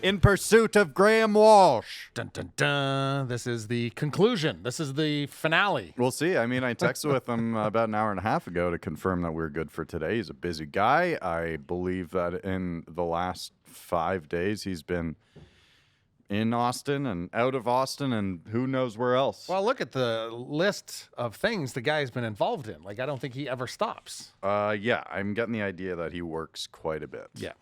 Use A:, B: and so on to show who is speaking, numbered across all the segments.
A: in Pursuit of Graham Walsh.
B: Dun, dun, dun. This is the conclusion. This is the finale.
A: We'll see. I mean, I texted with him about an hour and a half ago to confirm that we're good for today. He's a busy guy. I believe that in the last 5 days, he's been in Austin and out of Austin and who knows where else.
B: Well, look at the list of things the guy's been involved in. Like, I don't think he ever stops.
A: Yeah, I'm getting the idea that he works quite a bit.
B: Yeah.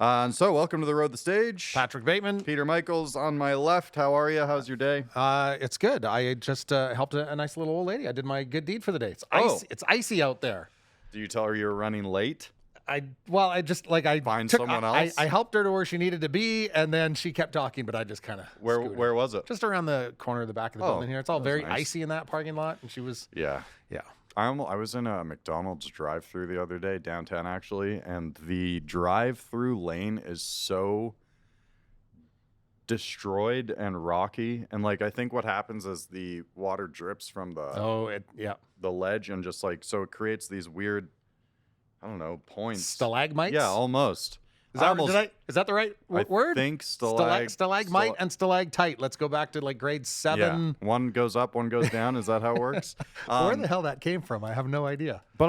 A: And so, welcome to the Road the Stage.
B: Patrick Bateman.
A: Peter Michaels on my left. How are you? How's your day?
B: It's good. I just helped a nice little old lady. I did my good deed for the day. It's
A: Oh.
B: icy out there.
A: Do you tell her you're running late?
B: I
A: Find someone else?
B: I helped her to where she needed to be, and then she kept talking, but I just kind of
A: Where was it?
B: just around the corner of the back of the
A: Oh,
B: building here. It's all
A: that was
B: very
A: nice.
B: icy in that parking lot, and she was
A: Yeah. I was in a McDonald's drive-through the other day, downtown actually, and the drive-through lane is so destroyed and rocky. And like I think what happens is the water drips from the ledge and just like so it creates these weird, I don't know, points.
B: stalagmites.
A: Yeah, almost.
B: Is that the right word?
A: I think
B: Stalagmite and stalactite. Let's go back to like grade 7.
A: Yeah, one goes up, one goes down. Is that how it works?
B: Where the hell that came from? I have no idea.
A: But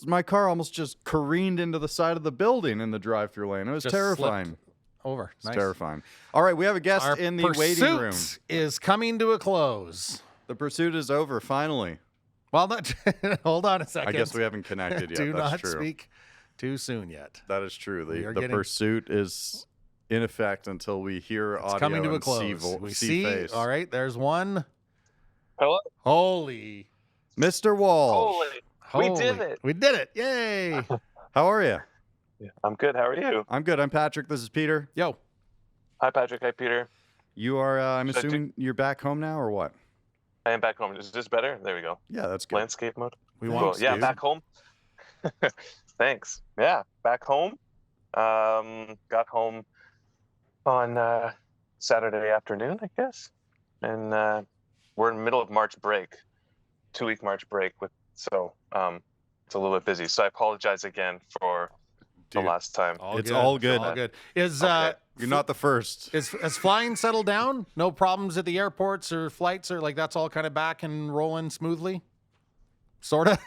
A: my car almost just careened into the side of the building in the drive-through lane. It was
B: Just
A: terrifying.
B: slipped over.
A: It's
B: Nice.
A: terrifying. All right, we have a guest
B: Our
A: in the waiting room.
B: pursuit is coming to a close.
A: The pursuit is over, finally.
B: Well, hold on a second.
A: I guess we haven't connected yet.
B: Do
A: That's
B: not
A: true.
B: speak too soon yet.
A: That is true.
B: We are
A: The
B: getting-
A: pursuit is in effect until we hear
B: It's
A: audio
B: coming to a
A: and
B: close. We see.
A: face.
B: All right, there's one.
C: Hello?
B: Holy.
A: Mr. Walsh,
C: Holy. We
B: Holy.
C: did it.
B: We did it. Yay.
A: how are you?
C: Yeah, I'm good. How are you?
A: I'm good. I'm Patrick. This is Peter.
B: Yo.
C: Hi, Patrick. Hi, Peter.
A: You are, I'm
C: Should I do-
A: assuming you're back home now or what?
C: I am back home. Is this better? There we go.
A: Yeah, that's good.
C: Landscape mode.
B: We
A: Thanks,
C: Cool.
B: want
C: Yeah,
A: dude.
C: back home. Thanks. Yeah, back home. Got home on Saturday afternoon, I guess. And we're in the middle of March break, 2-week March break. It's a little bit busy. So I apologize again for the
A: Dude,
C: last time.
A: It's all good.
B: All good. Is
C: Okay.
A: You're not the first.
B: Is flying settled down? No problems at the airports or flights or like that's all kind of back and rolling smoothly? Sort of.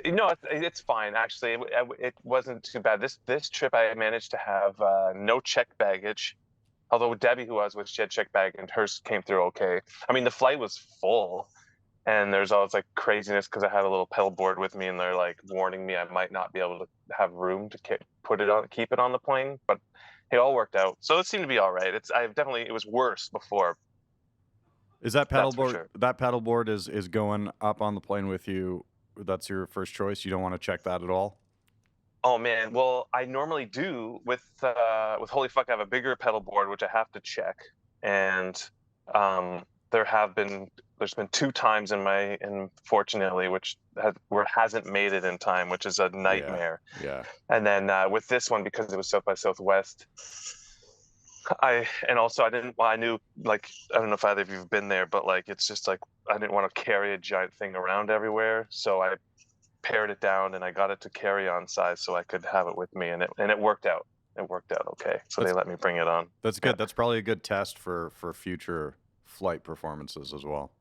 C: No, it's fine. Actually, it wasn't too bad. This trip, I managed to have no checked baggage. Although Debbie, who I was with, she had checked baggage, and hers came through okay. I mean, the flight was full, and there's always like craziness because I had a little pedal board with me, and they're like warning me I might not be able to have room to keep it on the plane. But it all worked out, so it seemed to be all right. It was worse before.
A: Is that
C: That's
A: pedal
C: for
A: board?
C: sure.
A: That pedal board is going up on the plane with you. That's your first choice. You don't want to check that at all.
C: Oh man, well I normally do with Holy Fuck. I have a bigger pedal board which I have to check, and there's been 2 times fortunately which hasn't made it in time, which is a nightmare.
A: Yeah.
C: And then with this one, because it was South by Southwest, I knew, like, I don't know if either of you have been there, but like it's just like I didn't want to carry a giant thing around everywhere, so I pared it down and I got it to carry-on size so I could have it with me, and it worked out. It worked out okay, so they let me bring it on.
A: That's good.
C: Yeah.
A: That's probably a good test for future flight performances as well.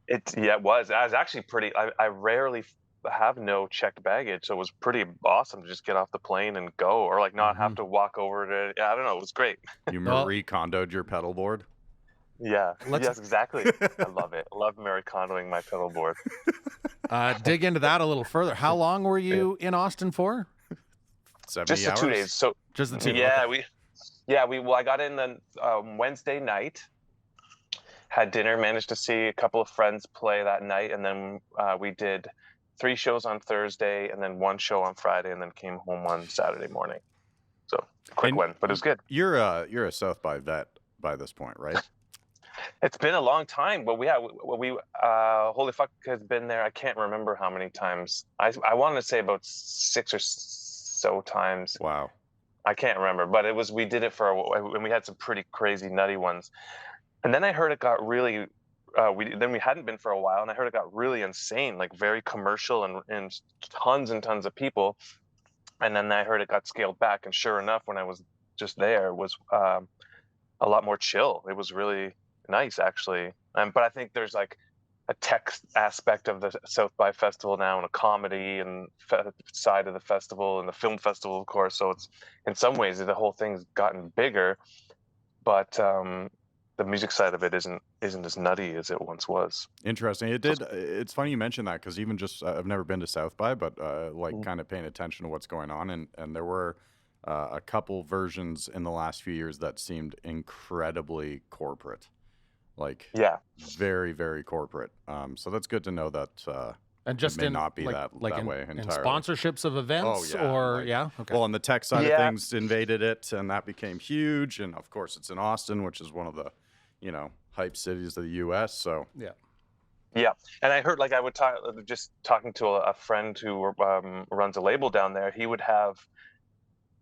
C: It was. I was actually pretty. I rarely have no checked baggage, so it was pretty awesome to just get off the plane and go, or like not have to walk over to. Yeah, I don't know. It was great.
A: You
B: Well-
A: Marie Kondoed your pedal board.
C: Yeah.
B: Let's-
C: Yes, exactly. I love it. I love Mary Condoing my pedal board.
B: Dig into that a little further. How long were you in Austin for?
A: 70
C: Just the
A: hours.
C: 2 days. So
B: Just the 2.
C: yeah,
B: Okay.
C: I got in the Wednesday night, had dinner, managed to see a couple of friends play that night, and then we did 3 shows on Thursday and then 1 show on Friday, and then came home on Saturday morning. So quick
A: And
C: one, but it was good.
A: You're a South by vet by this point, right?
C: It's been a long time, but we Holy Fuck has been there. I can't remember how many times. I want to say about 6 or so times.
A: Wow.
C: I can't remember, but we did it and we had some pretty crazy nutty ones. And then I heard it got really, we hadn't been for a while, and I heard it got really insane, like very commercial and tons of people. And then I heard it got scaled back, and sure enough, when I was just there was a lot more chill. It was really nice, actually. But I think there's like a tech aspect of the South by Festival now, and a comedy and side of the festival, and the film festival, of course. So it's, in some ways, the whole thing's gotten bigger, but the music side of it isn't as nutty as it once was.
A: Interesting. It's funny you mentioned that, because even just I've never been to South by, but kind of paying attention to what's going on, and there were a couple versions in the last few years that seemed incredibly corporate, like very, very corporate. So that's good to know that.
B: And just
A: it may not be that way
B: in
A: entirely.
B: Sponsorships of events, okay.
A: Well, and the tech side of things invaded it, and that became huge. And of course, it's in Austin, which is one of the, hype cities of the U.S. So
C: yeah. And I heard, like, I would just talking to a friend who runs a label down there. He would have,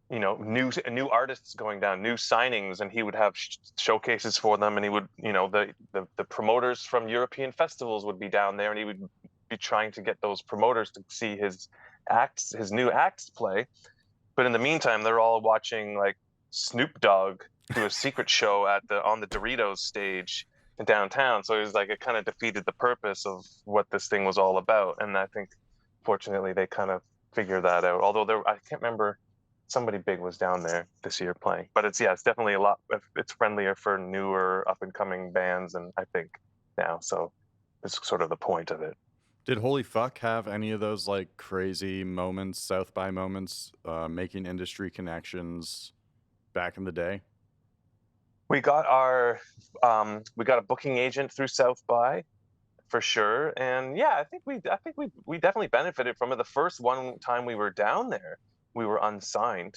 C: new artists going down, new signings, and he would have showcases for them. And he would, the promoters from European festivals would be down there, and he would be trying to get those promoters to see his new acts play. But in the meantime, they're all watching like Snoop Dogg do a secret show on the Doritos stage in downtown. So it was like, it kind of defeated the purpose of what this thing was all about. And I think, fortunately, they kind of figured that out. Although I can't remember, somebody big was down there this year playing. But it's definitely a lot. It's friendlier for newer up and coming bands, and I think now. So it's sort of the point of it.
A: Did Holy Fuck have any of those like crazy moments, South by moments, making industry connections back in the day?
C: We got a booking agent through South by, for sure, and I think we definitely benefited from it. The first one time we were down there, we were unsigned,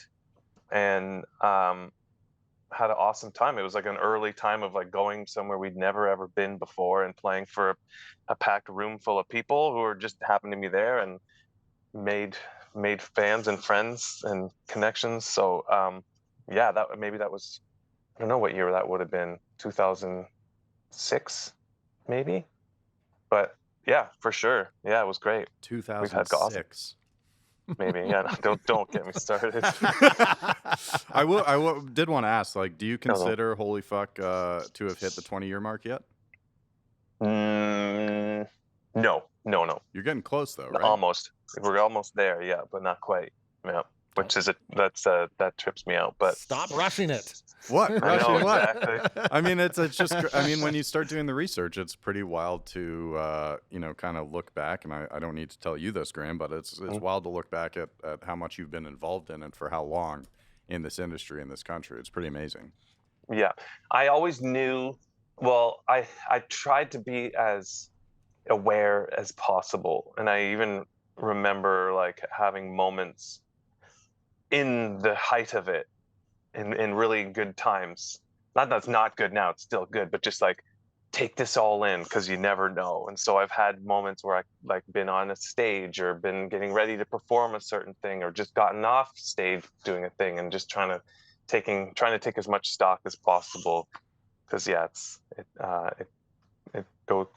C: and had an awesome time. It was like an early time of like going somewhere we'd never ever been before, and playing for a packed room full of people who were just happened to be there, and made fans and friends and connections. So that was, I don't know what year that would have been, 2006 maybe, but for sure, it was great.
A: 2006
C: maybe. Don't get me started.
A: I did want to ask, like, do you consider Holy Fuck to have hit the 20-year mark yet?
C: No.
A: You're getting close though, right?
C: Almost. We're almost there, but not quite. Yeah, which is that trips me out. But
B: stop rushing it.
A: What?
C: I know,
A: exactly. I mean, it's just. I mean, when you start doing the research, it's pretty wild to kind of look back. And I don't need to tell you this, Graham, but it's wild to look back at how much you've been involved in and for how long in this industry in this country. It's pretty amazing.
C: Yeah, I always knew. Well, I tried to be as aware as possible, and I even remember like having moments in the height of it, in really good times. Not that it's not good now, it's still good, but just like take this all in, because you never know. And so I've had moments where I like been on a stage, or been getting ready to perform a certain thing, or just gotten off stage doing a thing, and just trying to take as much stock as possible, because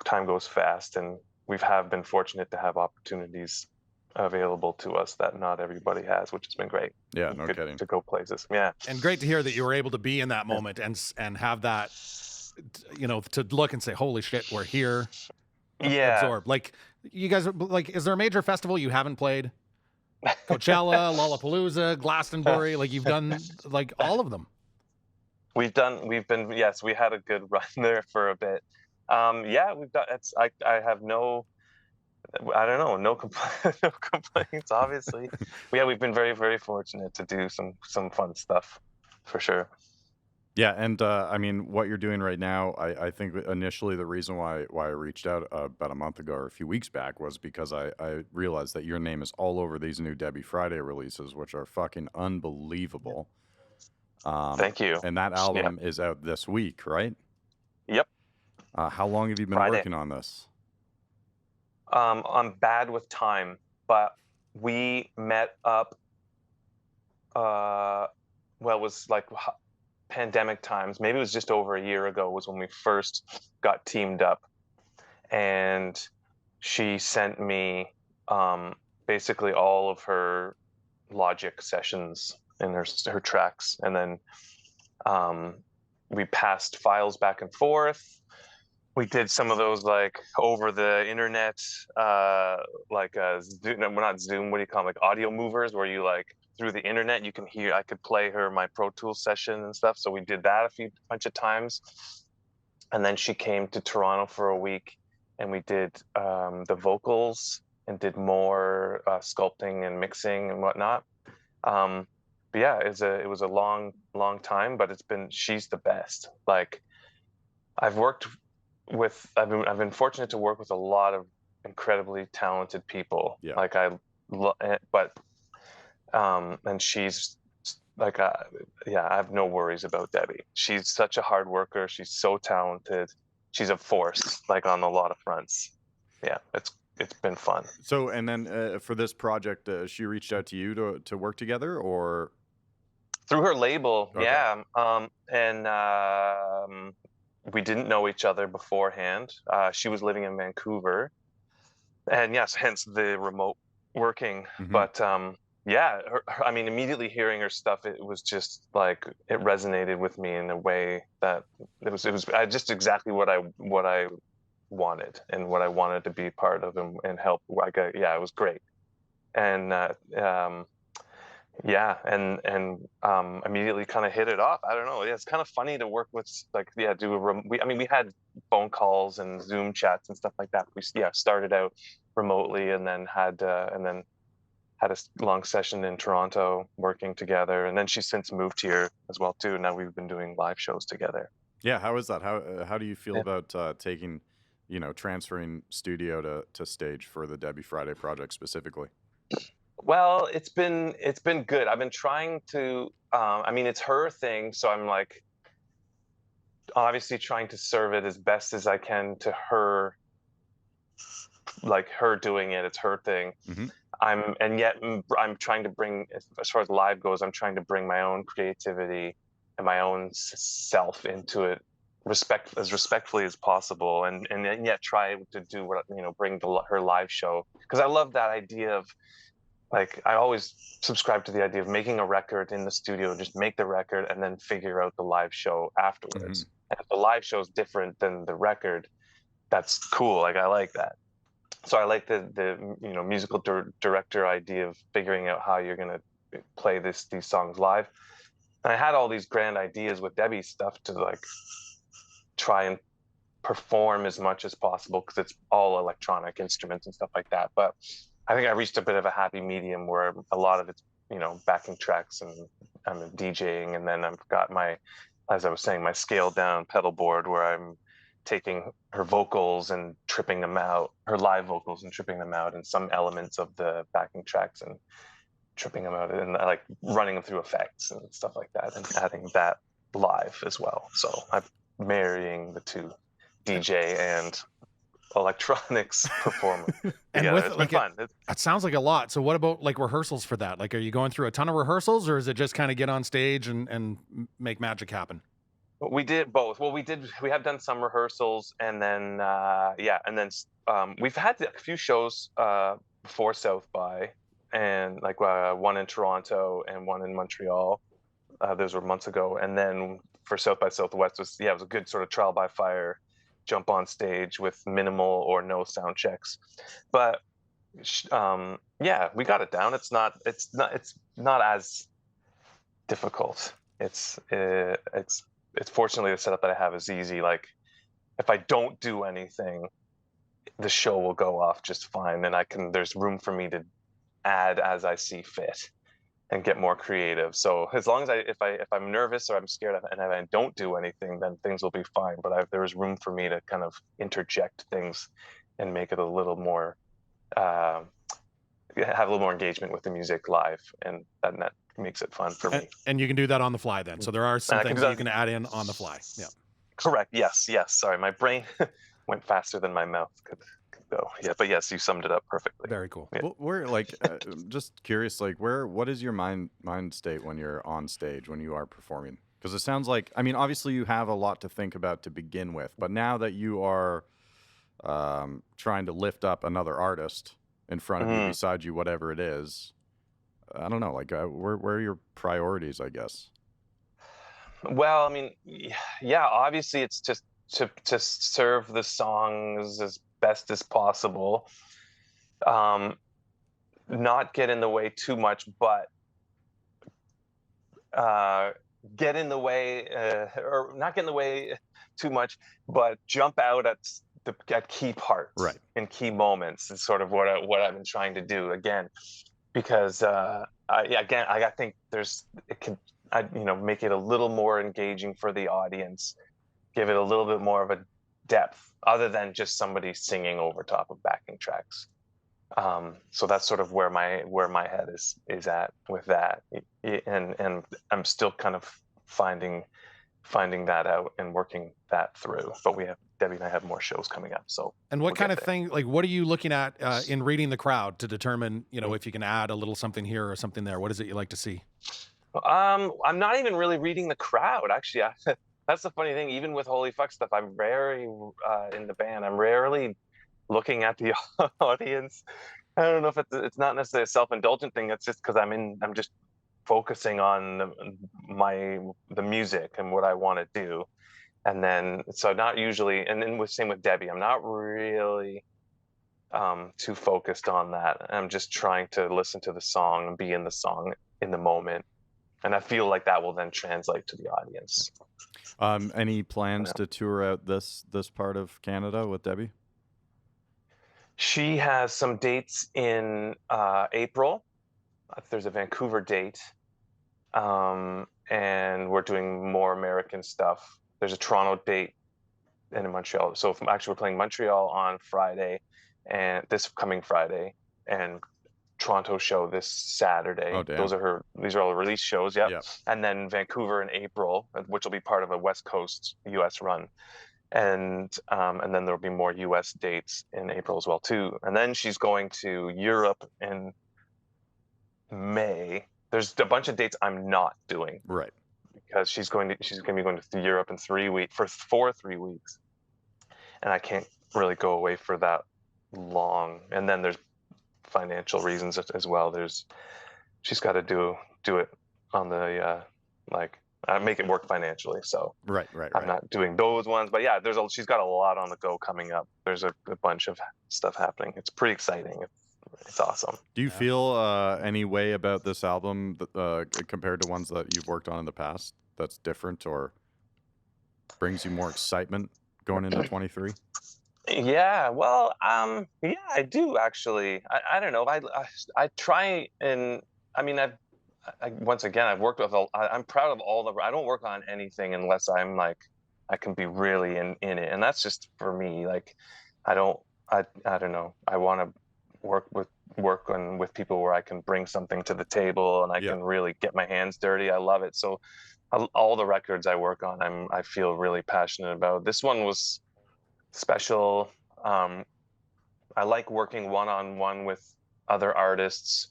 C: time goes fast, and we have been fortunate to have opportunities available to us that not everybody has, which has been great.
A: Yeah, no kidding.
C: To go places. Yeah.
B: And great to hear that you were able to be in that moment and have that, to look and say, holy shit, we're here.
C: Yeah.
B: Absorb. Like, you guys, like, is there a major festival you haven't played? Coachella, Lollapalooza, Glastonbury, like you've done like all of them.
C: We had a good run there for a bit. We've done, I have no complaints, obviously. We've been very, very fortunate to do some fun stuff, for sure.
A: Yeah, and I mean, what you're doing right now, I think initially the reason why I reached out about a month ago or a few weeks back was because I realized that your name is all over these new DEBBY Friday releases, which are fucking unbelievable.
C: Thank you.
A: And that album is out this week, right?
C: Yep.
A: How long have you been working on this?
C: I'm bad with time, but we met up, it was like pandemic times. Maybe it was just over a year ago was when we first got teamed up. And she sent me basically all of her Logic sessions in her tracks, and then we passed files back and forth. We did some of those like over the internet, like Zoom, no, not Zoom. What do you call them? Like audio movers, where you like through the internet you can hear. I could play her my Pro Tools session and stuff. So we did that a bunch of times, and then she came to Toronto for a week, and we did the vocals and did more sculpting and mixing and whatnot. But yeah, it was a long time, but she's the best. Like I've been fortunate to work with a lot of incredibly talented people.
A: Yeah.
C: Like and she's like, yeah, I have no worries about Debbie. She's such a hard worker. She's so talented. She's a force, like on a lot of fronts. Yeah, it's been fun.
A: So, and then for this project, she reached out to you to work together, or
C: through her label?
A: Okay.
C: Yeah. And we didn't know each other beforehand. She was living in Vancouver, and yes, hence the remote working.
A: Mhm.
C: But yeah, I mean, immediately hearing her stuff, it was just like it resonated with me in a way that it was just exactly what I wanted and what I wanted to be part of and help. Like, yeah, it was great. And yeah, and immediately kind of hit it off. I don't know. Yeah, it's kind of funny to work with, like, yeah, we had phone calls and Zoom chats and stuff like that. We started out remotely, and then had a long session in Toronto working together. And then she's since moved here as well too. Now we've been doing live shows together.
A: Yeah, how is that? How do you feel about taking, transferring studio to stage for the Debbie Friday project specifically?
C: Well, it's been good. I've been trying to, I mean, it's her thing, so I'm like obviously trying to serve it as best as I can to her, like her doing it. It's her thing.
A: Mm-hmm.
C: I'm trying to bring, as far as live goes, I'm trying to bring my own creativity and my own self into it, as respectfully as possible, and yet try to do what, bring her live show, because I love that idea of, like, I always subscribe to the idea of making a record in the studio, just make the record and then figure out the live show afterwards.
A: Mm-hmm.
C: And if the live show is different than the record, that's cool. Like, I like that. So I like the musical director idea of figuring out how you're going to play these songs live. And I had all these grand ideas with Debbie's stuff to, like, try and perform as much as possible, because it's all electronic instruments and stuff like that. But I think I reached a bit of a happy medium where a lot of it's, backing tracks, and I'm DJing, and then I've got as I was saying, my scaled down pedal board where I'm taking her vocals and tripping them out, her live vocals and tripping them out, and some elements of the backing tracks and tripping them out, and like running them through effects and stuff like that, and adding that live as well. So I'm marrying the two, DJ and electronics performer.
B: And
C: yeah,
B: with
C: it's
B: like
C: been fun.
B: That sounds like a lot. So what about like rehearsals for that? Like, are you going through a ton of rehearsals, or is it just kind of get on stage and make magic happen?
C: We did both. Well, we have done some rehearsals, and then we've had a few shows before South by, and like one in Toronto and one in Montreal. Those were months ago. And then for South by Southwest it was a good sort of trial by fire, jump on stage with minimal or no sound checks. But yeah, we got it down. It's not as difficult. It's fortunately the setup that I have is easy. Like, if I don't do anything, the show will go off just fine, and there's room for me to add as I see fit and get more creative. So as long as if I'm nervous or I'm scared and I don't do anything, then things will be fine. But there's room for me to kind of interject things and make it a little more, have a little more engagement with the music live, and that makes it fun for me.
B: And you can do that on the fly then. So there are some things that you can add in on the fly. Yeah.
C: Correct. Yes. Sorry, my brain went faster than my mouth could go. Yeah, but yes, you summed it up perfectly.
B: Very cool.
A: Yeah. Well, we're like, just curious, like, what is your mind state when you're on stage, when you are performing? Because it sounds like, I mean, obviously you have a lot to think about to begin with, but now that you are trying to lift up another artist in front of you, beside you, whatever it is, I don't know, like where are your priorities, I guess?
C: Well, I mean, yeah, obviously it's just to serve the songs as best as possible. Um, not get in the way too much, but uh, get in the way, or not get in the way too much, but jump out at key parts,
A: Right.
C: in key moments is sort of what I've been trying to do again, because I think it can make it a little more engaging for the audience, give it a little bit more of a depth other than just somebody singing over top of backing tracks. So that's sort of where my head is at with that, and I'm still kind of finding that out and working that through. But Debbie and I have more shows coming up. So
B: And what kind of thing, like, what are you looking at in reading the crowd to determine, if you can add a little something here or something there? What is it you like to see?
C: I'm not even really reading the crowd, actually. That's the funny thing. Even with Holy Fuck stuff, I'm rarely in the band. I'm rarely looking at the audience. I don't know if it's not necessarily a self-indulgent thing. It's just because I'm just focusing on the music and what I want to do. And then, so not usually, and then same with Debbie, I'm not really too focused on that. I'm just trying to listen to the song and be in the song in the moment. And I feel like that will then translate to the audience.
A: Any plans to tour out this part of Canada with Debbie?
C: She has some dates in April. There's a Vancouver date. And we're doing more American stuff. There's a Toronto date and in Montreal. So actually we're playing Montreal on Friday, and this coming Friday, and Toronto show this Saturday.
A: Oh, damn.
C: These are all release shows. Yep.
A: Yeah.
C: And then Vancouver in April, which will be part of a West Coast US run. And then there'll be more US dates in April as well too. And then she's going to Europe in May. There's a bunch of dates I'm not doing.
A: Right.
C: Because she's going to be going to Europe in 3 weeks for 3 weeks. And I can't really go away for that long. And then there's financial reasons as well. She's got to do it on the make it work financially. So
A: right.
C: I'm not doing those ones, but yeah, she's got a lot on the go coming up. There's a bunch of stuff happening. It's pretty exciting. It's awesome.
A: Do you feel any way about this album compared to ones that you've worked on in the past that's different or brings you more excitement going into 23?
C: Yeah, well, yeah, I do actually. I don't know. I try, and I mean, once again, I've worked with. I'm proud of all the. I don't work on anything unless I'm like, I can be really in it, and that's just for me. Like, I don't know. I want to work with people where I can bring something to the table and I can really get my hands dirty. I love it. So all the records I work on, I feel really passionate about. This one was special. I like working one-on-one with other artists.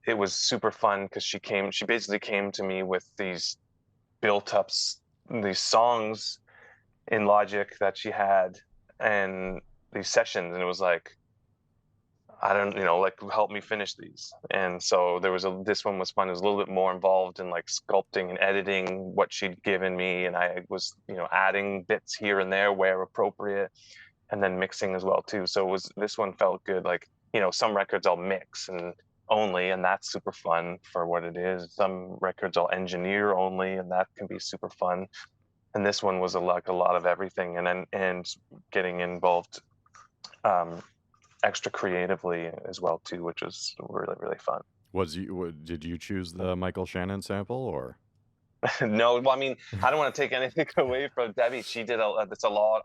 C: It was super fun because she basically came to me with these these songs in Logic that she had and these sessions, and it was like, help me finish these. And so this one was fun. It was a little bit more involved in like sculpting and editing what she'd given me. And I was, adding bits here and there where appropriate, and then mixing as well too. So this one felt good. Like, some records I'll mix and that's super fun for what it is. Some records I'll engineer only, and that can be super fun. And this one was a lot of everything, and getting involved extra creatively as well too, which was really, really fun.
A: Did you choose the Michael Shannon sample or?
C: No, well, I mean, I don't want to take anything away from Debbie. She did it's a lot,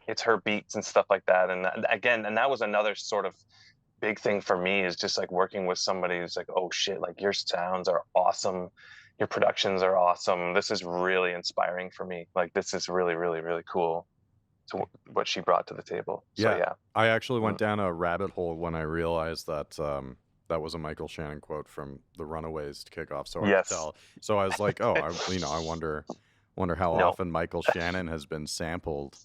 C: it's her beats and stuff like that. And again, that was another sort of big thing for me, is just like working with somebody who's like, oh shit, like your sounds are awesome, your productions are awesome. This is really inspiring for me. Like, this is really, really, really cool to what she brought to the table. So yeah.
A: I actually went down a rabbit hole when I realized that that was a Michael Shannon quote from The Runaways to kick off So Hard to Tell. So I was like, oh, I wonder how often Michael Shannon has been sampled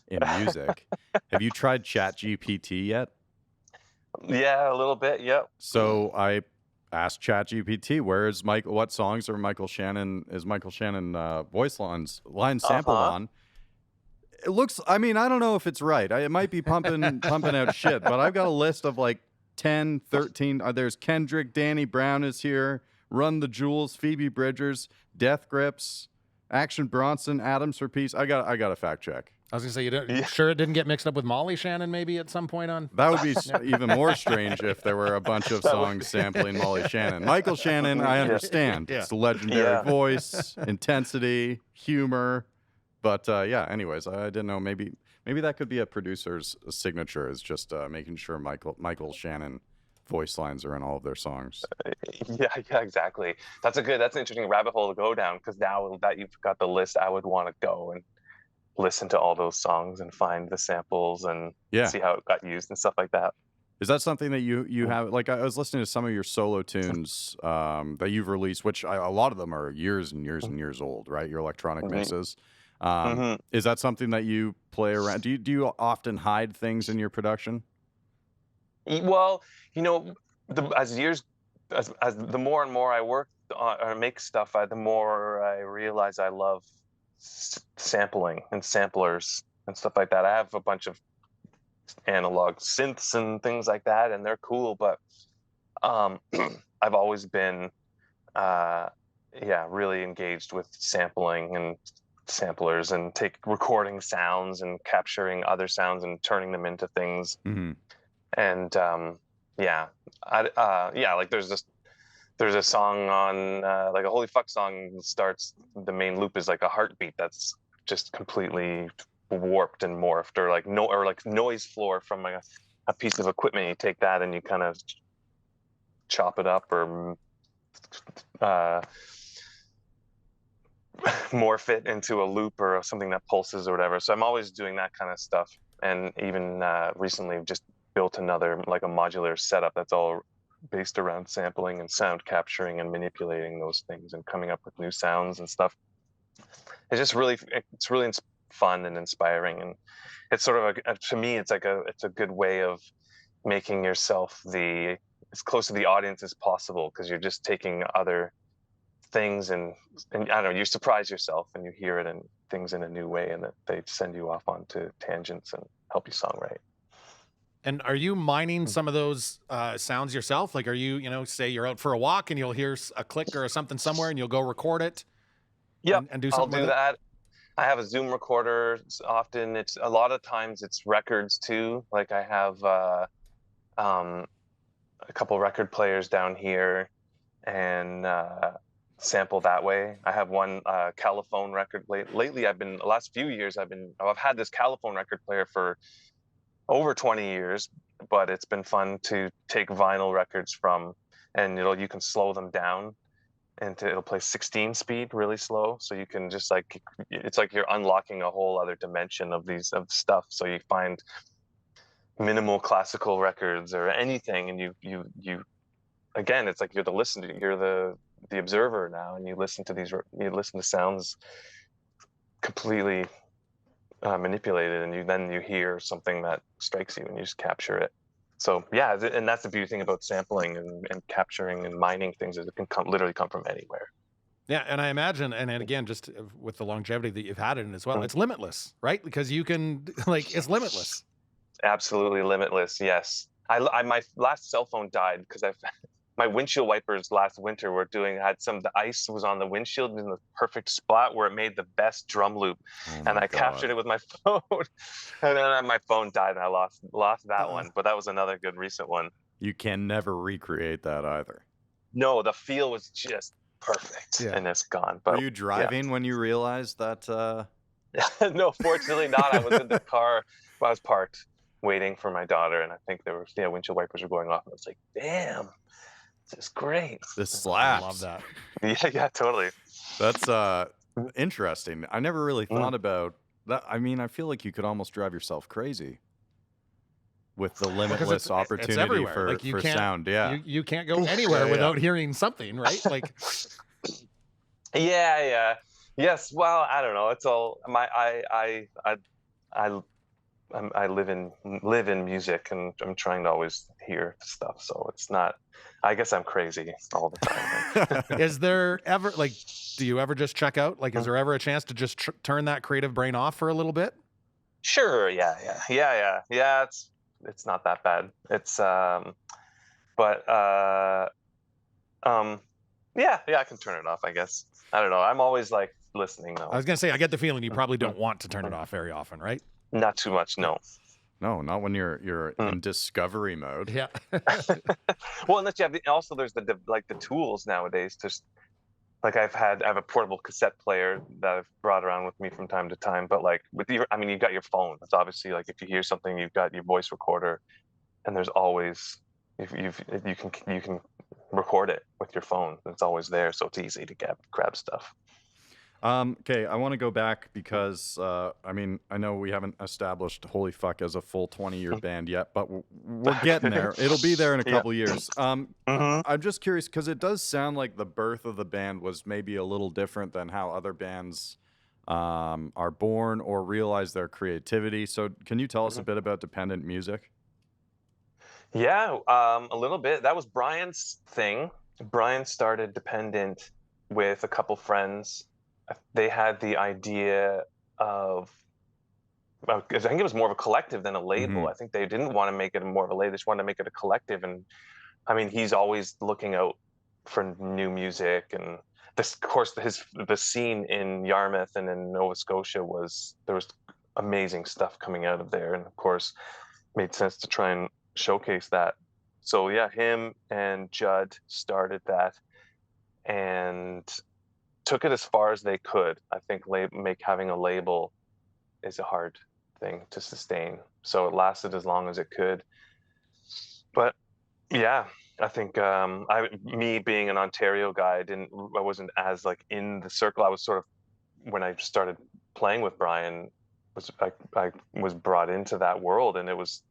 A: in music. Have you tried ChatGPT yet?
C: Yeah, a little bit. Yep.
A: So I asked ChatGPT, where is Mike? What songs are Michael Shannon voice lines sampled
C: Uh-huh.
A: on? It looks. I mean, I don't know if it's right. It might be pumping out shit, but I've got a list of like 10, 13. There's Kendrick, Danny Brown is here, Run the Jewels, Phoebe Bridgers, Death Grips, Action Bronson, Adams for Peace. I got a fact check.
B: I was gonna say, you sure it didn't get mixed up with Molly Shannon maybe at some point on?
A: That would be even more strange if there were a bunch of songs sampling Molly Shannon. Michael Shannon, I understand.
B: Yeah.
A: It's a legendary voice, intensity, humor. But yeah, anyways, I didn't know. Maybe that could be a producer's signature, is just making sure Michael Shannon voice lines are in all of their songs.
C: Yeah, exactly. That's an interesting rabbit hole to go down, because now that you've got the list, I would want to go and listen to all those songs and find the samples and see how it got used and stuff like that.
A: Is that something that you have? Like, I was listening to some of your solo tunes that you've released, which a lot of them are years and years and years old, right? Your electronic mixes. Is that something that you play around? Do you often hide things in your production?
C: Well, as the more and more I work or make stuff, the more I realize I love sampling and samplers and stuff like that. I have a bunch of analog synths and things like that, and they're cool, but I've always been really engaged with sampling and samplers and recording sounds and capturing other sounds and turning them into things. And like there's a song on like a Holy Fuck song starts, the main loop is like a heartbeat that's just completely warped and morphed, or like noise floor from a piece of equipment. You take that and you kind of chop it up or morph it into a loop or something that pulses or whatever. So I'm always doing that kind of stuff. And even recently just built another, like a modular setup that's all based around sampling and sound capturing and manipulating those things and coming up with new sounds and stuff. It's really fun and inspiring, and it's sort of to me it's a good way of making yourself as close to the audience as possible, because you're just taking other things and I don't know, you surprise yourself and you hear it and things in a new way, and that they send you off onto tangents and help you songwrite.
B: And are you mining some of those sounds yourself? Like, are you, say you're out for a walk and you'll hear a click or something somewhere and you'll go record it?
C: Yeah,
B: and do something.
C: I'll do that. I have a Zoom recorder. Often a lot of times it's records too. Like I have a couple record players down here, and sample that way. I have one Caliphone record. Lately, the last few years, I've had this Caliphone record player for over 20 years, but it's been fun to take vinyl records from, and you can slow them down, and it'll play 16 speed really slow, so you can just it's like you're unlocking a whole other dimension of stuff. So you find minimal classical records or anything, and you again, it's like you're the listener, you're the observer now, and you listen to sounds completely manipulated, and then you hear something that strikes you and you just capture it. So yeah, and that's the beauty thing about sampling and capturing and mining things, is it can literally come from anywhere.
B: Yeah, and I imagine, and again, just with the longevity that you've had it in as well, it's limitless, right? Because you can, it's limitless.
C: Absolutely limitless, yes. My last cell phone died because my windshield wipers last winter the ice was on the windshield in the perfect spot where it made the best drum loop. And I captured it with my phone. And then my phone died and I lost that one. But that was another good recent one.
A: You can never recreate that either.
C: No, the feel was just perfect, and it's gone. But
A: were you driving when you realized that?
C: No, fortunately not. I was in the car. I was parked waiting for my daughter, and I think there were windshield wipers were going off, and I was like, damn. This is great.
A: This slaps.
B: I love
C: that. Yeah, totally.
A: That's interesting. I never really thought about that. I mean, I feel like you could almost drive yourself crazy with the limitless opportunity for sound. Yeah,
B: you can't go anywhere without hearing something, right? Like,
C: yeah. Yes. Well, I don't know. It's all I live in music, and I'm trying to always hear stuff. So it's not. I guess I'm crazy all the time.
B: Is there ever like, do you ever just check out? Like, is there ever a chance to just turn that creative brain off for a little bit?
C: Sure. Yeah. It's not that bad. It's but yeah, I can turn it off, I guess. I don't know. I'm always like listening though.
B: I was gonna say, I get the feeling you probably don't want to turn it off very often, right?
C: Not too much, no.
A: No, not when you're in discovery mode.
B: Yeah.
C: Well, unless you have also there's the tools nowadays to like I have a portable cassette player that I've brought around with me from time to time. But like with you've got your phone. It's obviously like if you hear something, you've got your voice recorder, and there's always you can record it with your phone. It's always there, so it's easy to grab stuff.
A: Okay, I want to go back because I know we haven't established Holy Fuck as a full 20-year band yet, but we're getting there. It'll be there in a couple years. I'm just curious because it does sound like the birth of the band was maybe a little different than how other bands are born or realize their creativity. So can you tell us a bit about dependent music?
C: Yeah, a little bit. That was Brian's thing. Brian started Dependent with a couple friends. They had the idea of, I think it was more of a collective than a label. I think they didn't want to make it more of a label. They just wanted to make it a collective. And I mean, he's always looking out for new music. And this, of course, the scene in Yarmouth and in Nova Scotia there was amazing stuff coming out of there. And of course, made sense to try and showcase that. So yeah, him and Judd started that and took it as far as they could. I think having a label is a hard thing to sustain. So it lasted as long as it could. But yeah, I think me being an Ontario guy, I wasn't as like in the circle. I was sort of, when I started playing with Brian, I was brought into that world, and it was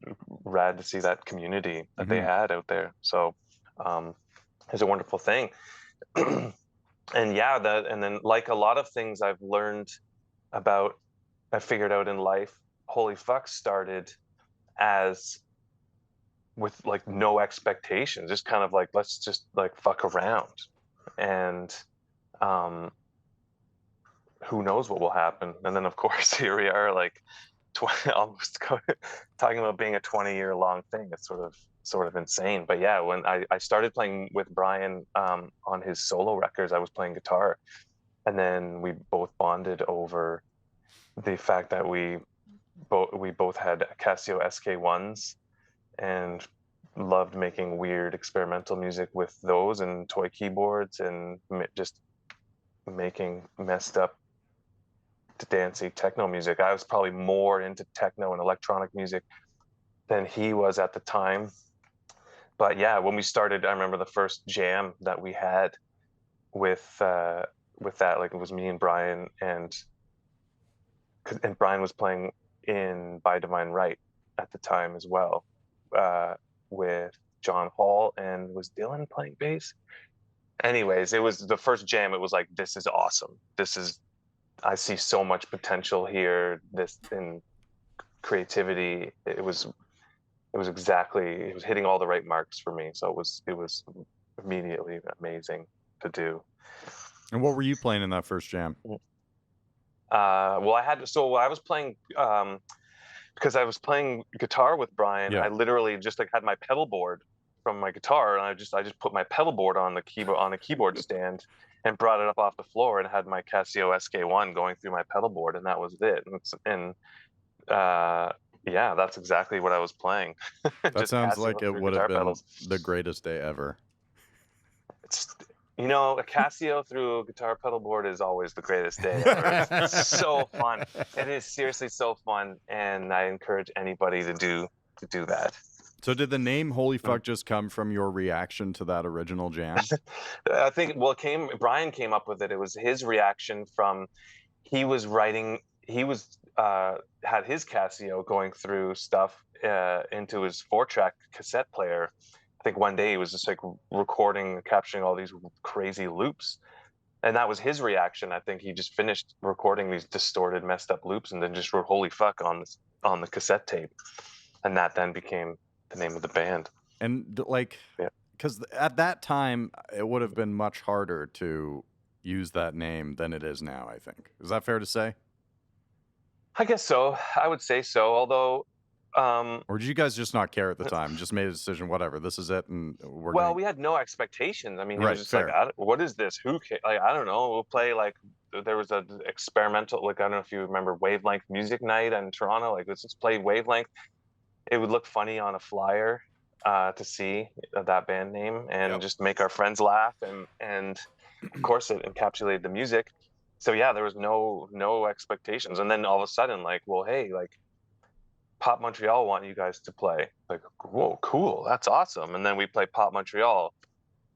C: rad to see that community that they had out there. So it's a wonderful thing. And yeah, and then like a lot of things I've learned about, I figured out in life, Holy Fuck started as with like no expectations, just kind of like, let's just like fuck around. And who knows what will happen. And then of course here we are like almost talking about being a 20-year long thing. It's sort of insane. But yeah, when I started playing with Brian on his solo records, I was playing guitar, and then we both bonded over the fact that we both had Casio SK1s and loved making weird experimental music with those and toy keyboards and just making messed up dancey techno music. I was probably more into techno and electronic music than he was at the time. But yeah, when we started, I remember the first jam that we had with that, like it was me and Brian, and Brian was playing in By Divine Right at the time as well, with John Hall, and was Dylan playing bass? Anyways, it was the first jam. It was like, this is awesome. I see so much potential here. This in creativity. It was hitting all the right marks for me. So it was immediately amazing to do.
A: And what were you playing in that first jam?
C: Well, I was playing because I was playing guitar with Brian.
A: Yeah.
C: I literally just like had my pedal board from my guitar, and I just put my pedal board on the keyboard stand and brought it up off the floor, and had my Casio SK1 going through my pedal board, and that was it. And yeah, that's exactly what I was playing.
A: That sounds like it would have been the greatest day ever.
C: It's, a Casio through a guitar pedal board is always the greatest day ever. It's so fun. It is seriously so fun, and I encourage anybody to do that.
A: So did the name Holy Fuck just come from your reaction to that original jam?
C: I think, Brian came up with it. It was his reaction from, he was had his Casio going through stuff into his 4-track cassette player. I think one day he was just like recording, capturing all these crazy loops. And that was his reaction. I think he just finished recording these distorted, messed up loops and then just wrote "Holy fuck" on the cassette tape. And that then became the name of the band.
A: And like,
C: Yeah.
A: because at that time, it would have been much harder to use that name than it is now, I think. Is that fair to say?
C: I guess so. I would say so. Although,
A: or did you guys just not care at the time? Just made a decision, whatever, this is it, and
C: we had no expectations. I mean, it
A: Right,
C: was just
A: fair.
C: like, what is this? Who like, I don't know. We'll play like, there was a experimental, like, I don't know if you remember Wavelength Music Night in Toronto. Like, let's just play Wavelength. It would look funny on a flyer to see that band name and just make our friends laugh. And of course, it encapsulated the music. So yeah, there was no expectations. And then all of a sudden, like, well, hey, like, Pop Montreal want you guys to play. Like, whoa, cool, that's awesome. And then we play Pop Montreal.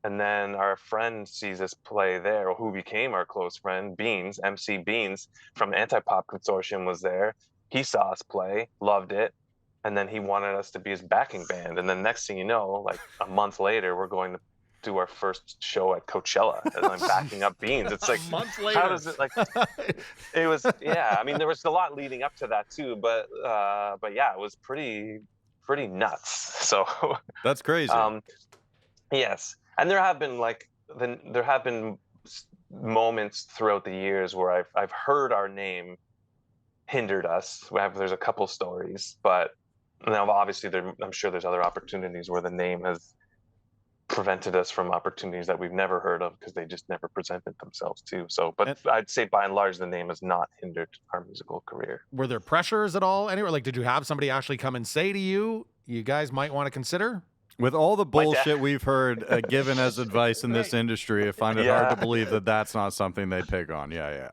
C: And then our friend sees us play there, who became our close friend, Beans, MC Beans from Anti-Pop Consortium was there. He saw us play, loved it. And then he wanted us to be his backing band. And then next thing you know, like a month later, we're going to do our first show at Coachella, and I'm backing up Beans. It's like,
B: a month later.
C: How does it, like, it was, yeah, I mean, there was a lot leading up to that too, but yeah, it was pretty nuts. So
A: that's crazy.
C: Yes. And there have been moments throughout the years where I've heard our name hindered us. There's a couple stories, but now obviously I'm sure there's other opportunities where the name has prevented us from opportunities that we've never heard of because they just never presented themselves too. So, but I'd say by and large, the name has not hindered our musical career.
B: Were there pressures at all anywhere? Like, did you have somebody actually come and say to you, you guys might want to consider?
A: With all the bullshit we've heard given as advice in this industry, I find it hard to believe that that's not something they pick on.
C: Yeah,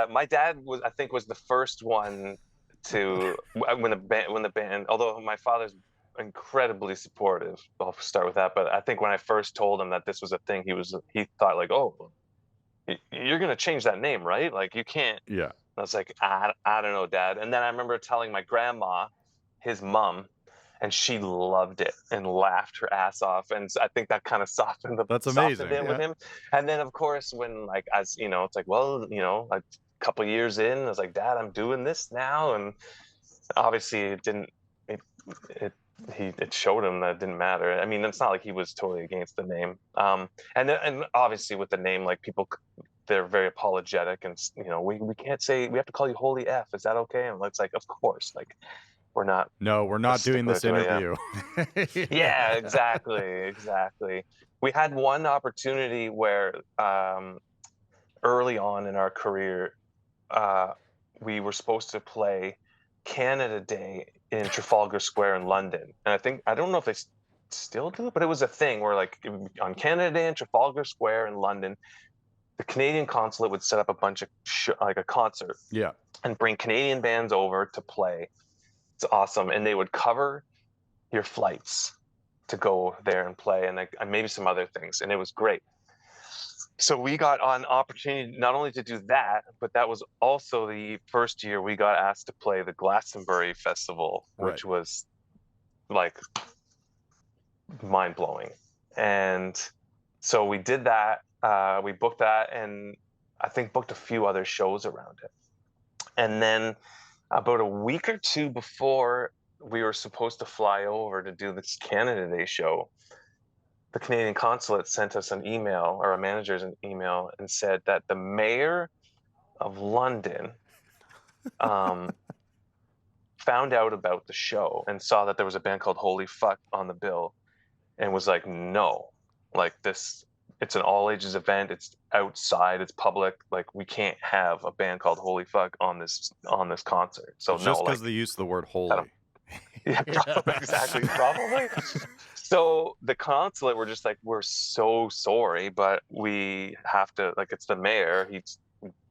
C: my dad was the first one to when the band. Although my father's incredibly supportive, I'll start with that. But I think when I first told him that this was a thing, he thought like, oh, you're gonna change that name, right? Like, you can't.
A: Yeah.
C: I was like, I don't know, Dad. And then I remember telling my grandma, his mom, and she loved it and laughed her ass off. And I think that kind of softened it with him. And then of course, when, like, as you know, it's like, well, you know, a couple years in, I was like, Dad, I'm doing this now. And obviously it didn't, it showed him that it didn't matter. I mean, it's not like he was totally against the name. And obviously with the name, like, people, they're very apologetic, and, you know, we can't say, we have to call you Holy F. Is that okay? And it's like, of course, like, we're not
A: doing this interview.
C: Yeah, exactly. We had one opportunity where early on in our career, we were supposed to play Canada Day in Trafalgar Square in London. And I don't know if they still do, but it was a thing where, like, on Canada Day in Trafalgar Square in London, the Canadian consulate would set up a bunch of like a concert, and bring Canadian bands over to play. It's awesome, and they would cover your flights to go there and play, and maybe some other things, and it was great. So we got an opportunity not only to do that, but that was also the first year we got asked to play the Glastonbury Festival, which was like mind-blowing. And so we did that. We booked that, and I think booked a few other shows around it. And then about a week or two before we were supposed to fly over to do this Canada Day show, the Canadian consulate sent us an email, or a manager's an email, and said that the mayor of London found out about the show and saw that there was a band called Holy Fuck on the bill, and was like, no, like, this, it's an all ages event, it's outside, it's public, like, we can't have a band called Holy Fuck on this concert. So
A: it's just because they use the word holy.
C: Yeah, probably, exactly, probably. So the consulate were just like, we're so sorry, but we have to, like, it's the mayor,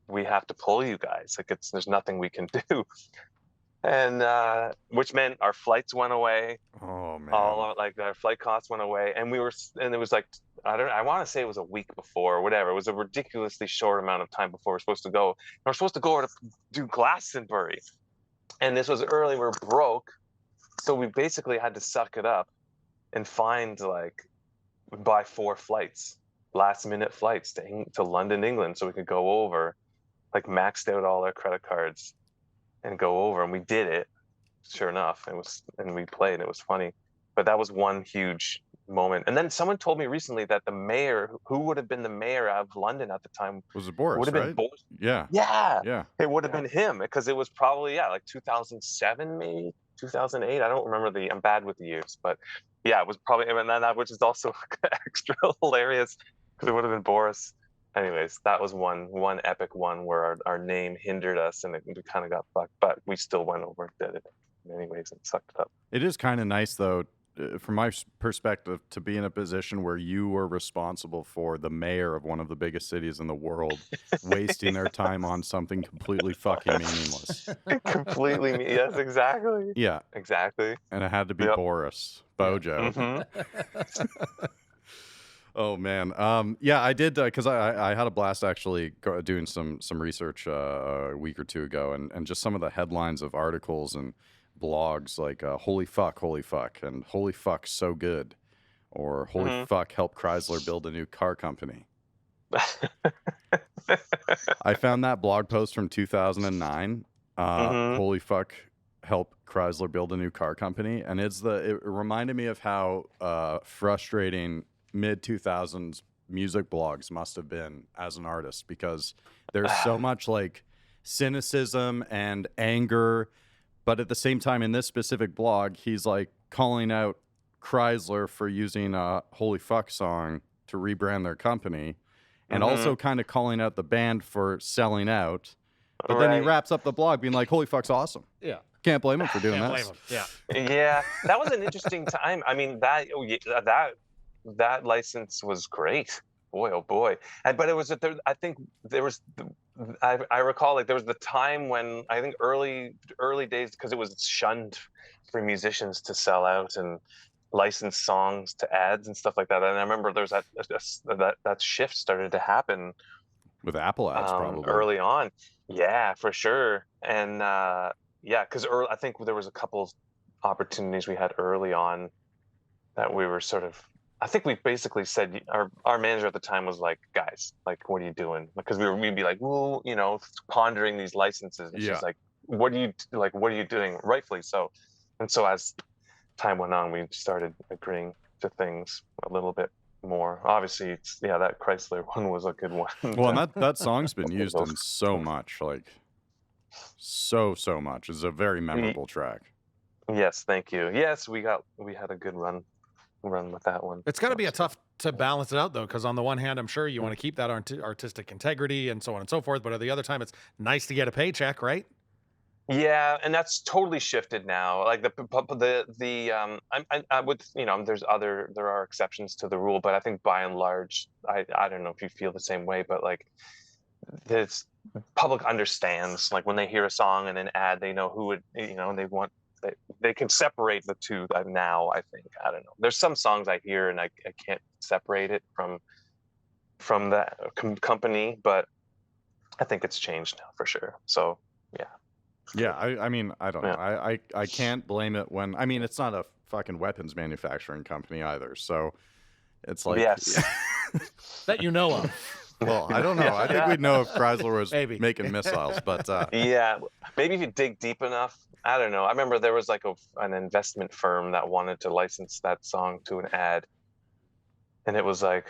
C: we have to pull you guys, like, there's nothing we can do. And which meant our flights went away.
A: Oh man!
C: Our flight costs went away, and it was like, I want to say it was a week before or whatever. It was a ridiculously short amount of time before we're supposed to go. And we're supposed to go to do Glastonbury, and this was early. We're broke, so we basically had to suck it up and buy 4 flights, last minute flights to London, England, so we could go over, like maxed out all our credit cards and go over, and we did it. Sure enough, and we played, and it was funny. But that was one huge moment. And then someone told me recently that the mayor, who would have been the mayor of London at the time,
A: Was it Boris,
C: would have
A: right?
C: been Boris.
A: Yeah.
C: Yeah, it would have been him, because it was probably like 2007, maybe 2008. I don't remember I'm bad with the years, but yeah, it was probably, and then that, which is also extra hilarious because it would have been Boris. Anyways, that was one epic one where our name hindered us, and we kind of got fucked, but we still went over and did it anyways and sucked it up.
A: It is kind of nice, though, from my perspective, to be in a position where you were responsible for the mayor of one of the biggest cities in the world wasting their time on something completely fucking meaningless.
C: Completely, yes, exactly.
A: Yeah,
C: exactly.
A: And it had to be Boris Bojo.
C: Mm-hmm.
A: Oh man, yeah, I did because I had a blast actually doing some research a week or two ago, and just some of the headlines of articles and blogs like holy fuck, and holy fuck, so good, or holy fuck, help Chrysler build a new car company. I found that blog post from 2009. Holy fuck, help Chrysler build a new car company, and it reminded me of how frustrating mid 2000s music blogs must have been as an artist, because there's so much like cynicism and anger. But at the same time, in this specific blog, he's like calling out Chrysler for using a holy fuck song to rebrand their company, and also kind of calling out the band for selling out. But then he wraps up the blog being like, holy fuck's awesome.
B: Yeah.
A: Can't blame him for doing that.
C: Yeah, that was an interesting time. I mean, that license was great. Boy, oh boy. But it was, I think there was, I recall like there was the time when I think early days, because it was shunned for musicians to sell out and license songs to ads and stuff like that. And I remember there's that shift started to happen
A: with Apple ads probably
C: early on. Yeah, for sure. And because I think there was a couple opportunities we had early on that we were sort of, I think we basically said, our manager at the time was like, guys, like, what are you doing? Because we'd be like, well, pondering these licenses. And she's like, what are you doing? Rightfully so. And so as time went on, we started agreeing to things a little bit more. Obviously, that Chrysler one was a good one.
A: Well, and that song's been used in so much, like so much. It's a very memorable track.
C: Yes, thank you. Yes, we had a good run with that one.
B: It's got to be tough to balance it out, though, because on the one hand, I'm sure you want to keep that artistic integrity and so on and so forth, but at the other time, it's nice to get a paycheck, right?
C: Yeah, and that's totally shifted now. Like I would, there are exceptions to the rule, but I think by and large, I don't know if you feel the same way, but like this public understands, like when they hear a song and an ad, they know who they can separate the two now. I think, I don't know. There's some songs I hear and I can't separate it from the company, but I think it's changed now for sure. So yeah.
A: Yeah, I mean, I don't know. I can't blame it when, I mean, it's not a fucking weapons manufacturing company either. So it's like,
C: yes,
B: that you know of.
A: Well, I don't know. I think we'd know if Chrysler was making missiles, but
C: yeah, maybe if you dig deep enough. I don't know. I remember there was like an investment firm that wanted to license that song to an ad, and it was like,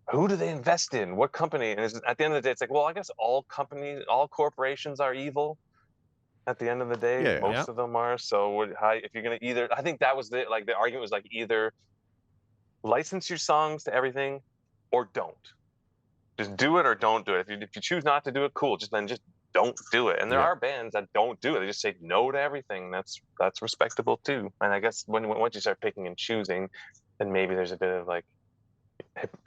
C: who do they invest in? What company? And at the end of the day, it's like, well, I guess all corporations are evil. At the end of the day, most of them are. So if you're gonna I think that was the argument was like either license your songs to everything, or don't. Just do it or don't do it. If you choose not to do it, cool. Just don't do it. And there are bands that don't do it. They just say no to everything. That's respectable too. And I guess once you start picking and choosing, then maybe there's a bit of like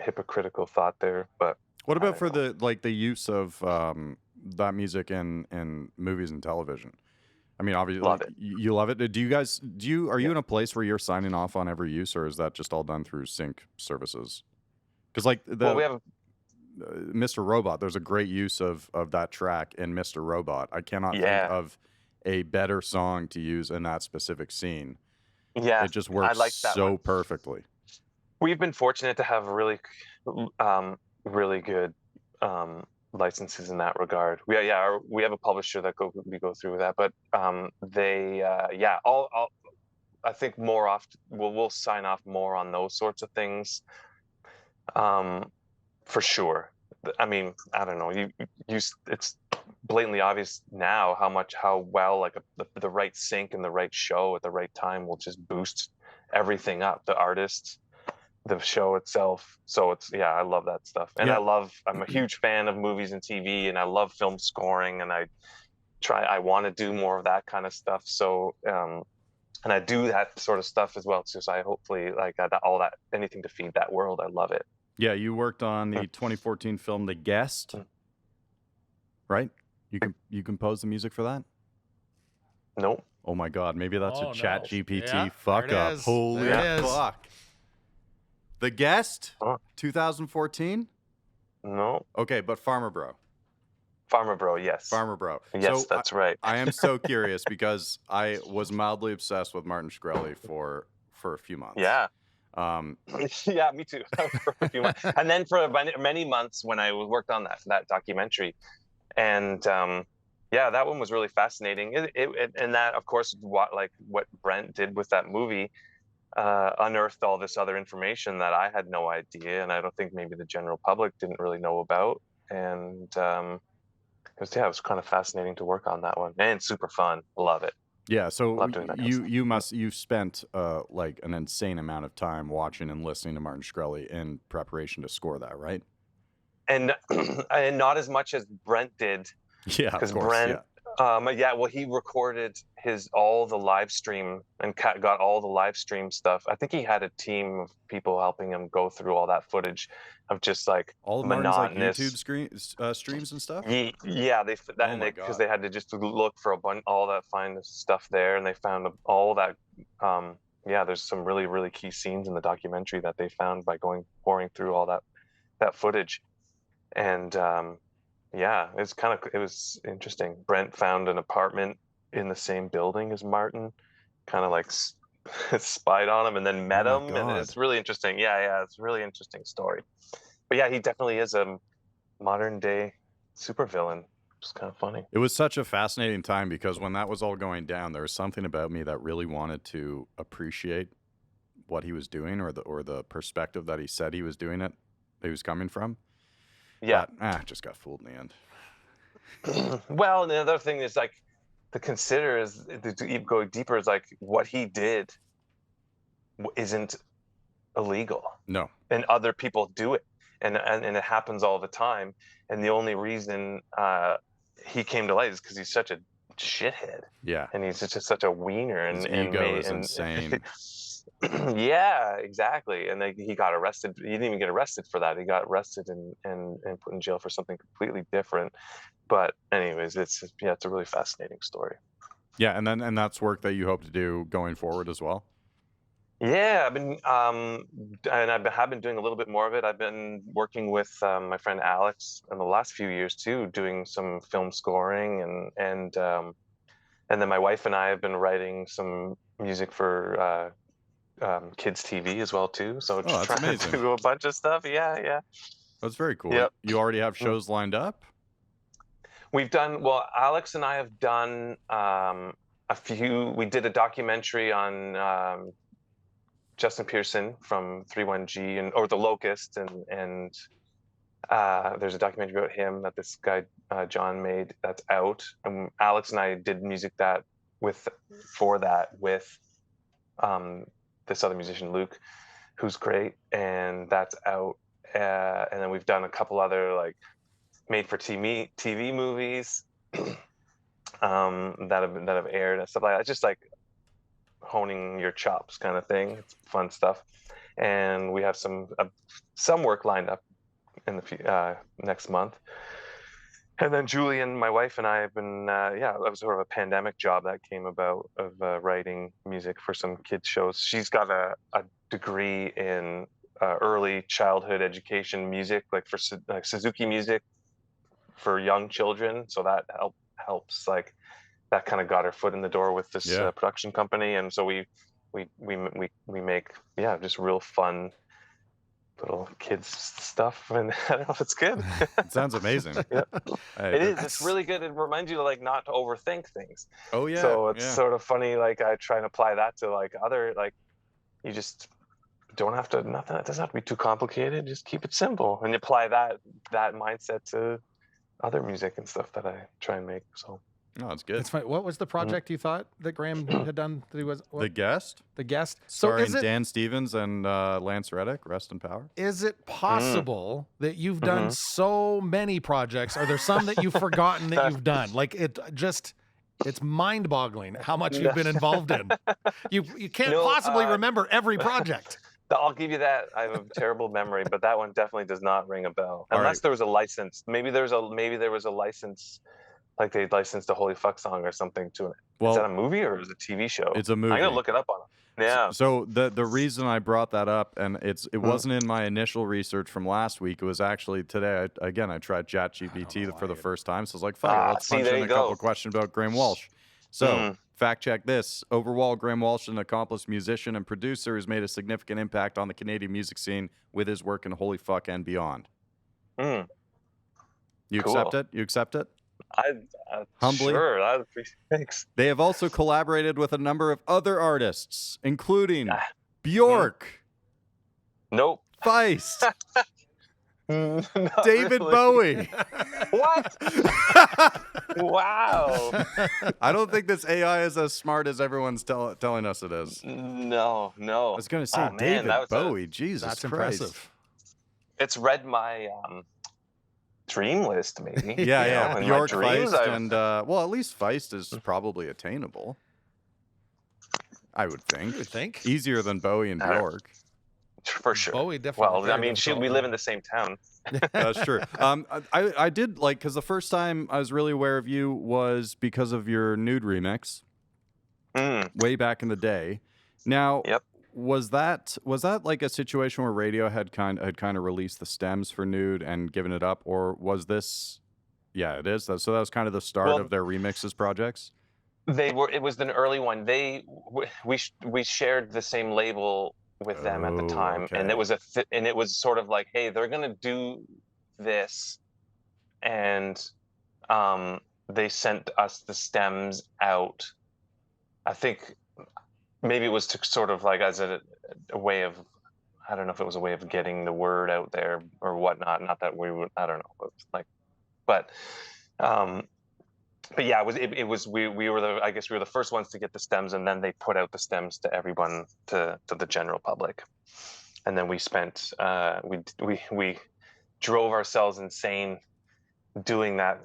C: hypocritical thought there. But
A: what about for the use of that music in movies and television? I mean, obviously,
C: love it.
A: You love it. Are you in a place where you're signing off on every use, or is that just all done through sync services? Because we have Mr. Robot. There's a great use of that track in Mr. Robot. I cannot think of a better song to use in that specific scene.
C: Yeah,
A: it just works so perfectly.
C: We've been fortunate to have really good licenses in that regard. We have a publisher that we go through that, but they all I think more often we'll sign off more on those sorts of things, for sure. I mean, I don't know. It's blatantly obvious now how well like the right sync and the right show at the right time will just boost everything up. The artists, the show itself. So I love that stuff, and I'm a huge fan of movies and TV, and I love film scoring, and I want to do more of that kind of stuff. So and I do that sort of stuff as well too. So I hopefully like all that, anything to feed that world. I love it.
A: Yeah, you worked on the 2014 film The Guest, right? You composed the music for that?
C: Nope.
A: Oh my God, maybe that's a Chat GPT fuck
B: there it
A: up.
B: is.
A: Holy
B: There it is.
A: fuck. The Guest,
C: Huh.
A: 2014?
C: No.
A: Okay, but Farmer Bro.
C: Farmer Bro, yes.
A: Farmer Bro.
C: Yes,
A: So
C: that's right.
A: I am so curious because I was mildly obsessed with Martin Shkreli for a few months.
C: Yeah.
A: Um,
C: Yeah, me too. For a few months. And then for many months when I worked on that documentary, and that one was really fascinating. And that, of course, what Brent did with that movie, unearthed all this other information that I had no idea, and I don't think maybe the general public didn't really know about. And it was kind of fascinating to work on that one, and super fun. Love it.
A: yeah, so
C: Love doing that kind of stuff.
A: you spent like an insane amount of time watching and listening to Martin Shkreli in preparation to score that, right?
C: And and not as much as Brent did.
A: Yeah,
C: Because
A: of course.
C: Brent, he recorded all the live stream and got all the live stream stuff. I think he had a team of people helping him go through all that footage of just like
A: All of Martin's like
C: monotonous
A: YouTube streams and stuff.
C: Yeah, because they had to just look for all that fine stuff there, and they found all that. There's some really, really key scenes in the documentary that they found by pouring through all that footage, and it was interesting. Brent found an apartment in the same building as Martin, kind of like spied on him and then met
A: Oh my
C: him, and
A: God.
C: it's really interesting. Yeah, it's a really interesting story. But yeah, he definitely is a modern day supervillain. It's kind of funny.
A: It was such a fascinating time because when that was all going down, there was something about me that really wanted to appreciate what he was doing, or the perspective that he said he was doing it, that he was coming from.
C: Yeah.
A: But, just got fooled in the end.
C: Well, and the other thing is like to consider is to go deeper is like what he did isn't illegal,
A: No.
C: and other people do it, and it happens all the time. And the only reason he came to light is because he's such a shithead,
A: Yeah.
C: and he's just such a wiener,
A: His
C: and
A: ego is insane.
C: Yeah, exactly. And he got arrested. He didn't even get arrested for that. He got arrested and put in jail for something completely different. But anyways, it's a really fascinating story.
A: Yeah, and that's work that you hope to do going forward as well.
C: Yeah, I've been have been doing a little bit more of it. I've been working with my friend Alex in the last few years too, doing some film scoring, and then my wife and I have been writing some music for kids TV as well too. So just
A: that's
C: trying
A: amazing.
C: to do a bunch of stuff. Yeah.
A: That's very cool.
C: Yep.
A: You already have shows lined up?
C: Alex and I have done a few. We did a documentary on Justin Pearson from 31G or The Locust, and there's a documentary about him that this guy John made that's out. And Alex and I did music with this other musician Luke, who's great, and that's out. And then we've done a couple other like made for TV movies that have aired and stuff like that. It's just like honing your chops kind of thing. It's fun stuff, and we have some work lined up in the next month. And then Julian, my wife, and I have been that was sort of a pandemic job that came about of writing music for some kids shows. She's got a degree in early childhood education music, like for Suzuki music for young children. So that helps, like that kind of got her foot in the door with this production company. And so we make just real fun little kids stuff, and I don't know if it's good.
A: It sounds amazing.
C: Yeah.
A: Hey,
C: It is.
A: that's-
C: It's really good. It reminds you to like not to overthink things.
A: Oh yeah.
C: So it's
A: yeah.
C: sort of funny. Like I try and apply that to like other like you just don't have to. Nothing. It doesn't have to be too complicated. Just keep it simple, and you apply that mindset to other music and stuff that I try and make. So.
A: No, it's good.
B: It's fine. What was the project you thought that Graham had done? That he was
A: The Guest,
B: the guest. So
A: starring
B: is it
A: Dan Stevens and Lance Reddick, rest in power.
B: is it possible that you've done so many projects? Are there some that you've forgotten that you've done? Like it's mind-boggling how much you've been involved in. You can't
C: No,
B: possibly remember every project.
C: I'll give you that. I have a terrible memory, but that one definitely does not ring a bell.
A: All
C: Unless
A: right.
C: there was a license. Maybe there was a license, like they licensed a Holy Fuck song or something to it.
A: Well,
C: Is that a movie or is it a TV show?
A: it's a movie.
C: I'm gonna look it up on it. Yeah.
A: So the reason I brought that up, and it wasn't in my initial research from last week. It was actually today. I tried ChatGPT for the first time, so I was like, "Fuck it, let's
C: see,
A: punch
C: there
A: in
C: you
A: a couple
C: go.
A: of questions about Graham Walsh." So fact check this: overall, Graham Walsh is an accomplished musician and producer who's made a significant impact on the Canadian music scene with his work in Holy Fuck and beyond.
C: Mm.
A: You
C: Cool.
A: accept it? You accept it?
C: I
A: Humbly.
C: Sure. I appreciate. Thanks.
A: They have also collaborated with a number of other artists, including Bjork,
C: Nope.
A: Feist,
C: Not
A: David
C: really.
A: Bowie.
C: What? Wow.
A: I don't think this AI is as smart as everyone's telling us it is.
C: No.
A: I was going to say
C: Oh, man,
A: David
C: that was
A: Bowie. Jesus
B: That's
A: Christ.
B: impressive.
C: It's read my dream list, maybe.
A: Yeah,
C: you
A: yeah.
C: know, in my
A: Bjork,
C: dreams,
A: Feist, and well, at least Feist is probably attainable. I would think.
B: You would think.
A: Easier than Bowie and Bjork.
C: for sure.
B: Bowie definitely.
C: Well, I
B: very
C: mean,
B: difficult.
C: we live in the same town.
A: That's true. I did like, because the first time I was really aware of you was because of your Nude remix way back in the day. Now,
C: Yep.
A: was that like a situation where radio had kind of released the stems for Nude and given it up, or was this? Yeah, it is. So that was kind of the start of their remixes projects.
C: They were. It was an early one. We shared the same label with them at the time,
A: okay.
C: and it was and it was sort of like, hey, they're gonna do this, and they sent us the stems out. I think maybe it was to sort of like as a way of, I don't know if it was a way of getting the word out there or whatnot. Not that we would, I don't know, like, but yeah, it was we were I guess we were the first ones to get the stems, and then they put out the stems to everyone, to the general public, and then we spent we drove ourselves insane doing that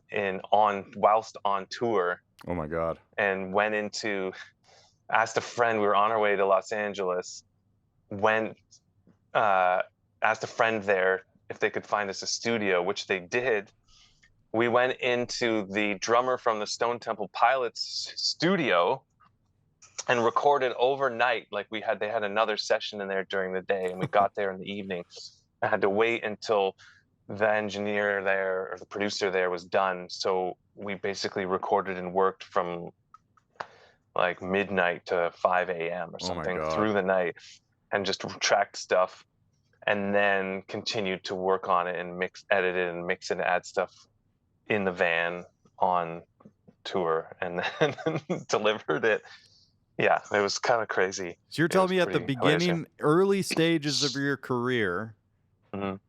C: whilst on tour.
A: Oh my God.
C: And asked a friend, we were on our way to Los Angeles, asked a friend there if they could find us a studio, which they did. We went into the drummer from the Stone Temple Pilots studio and recorded overnight. Like they had another session in there during the day, and we got there in the evening. I had to wait until the engineer there or the producer there was done. So we basically recorded and worked from like midnight to 5 a.m. or something through the night, and just tracked stuff, and then continued to work on it and edit it and mix and add stuff in the van on tour, and then delivered it. Yeah, it was kind of crazy.
A: So you're telling me at the beginning, early stages of your career,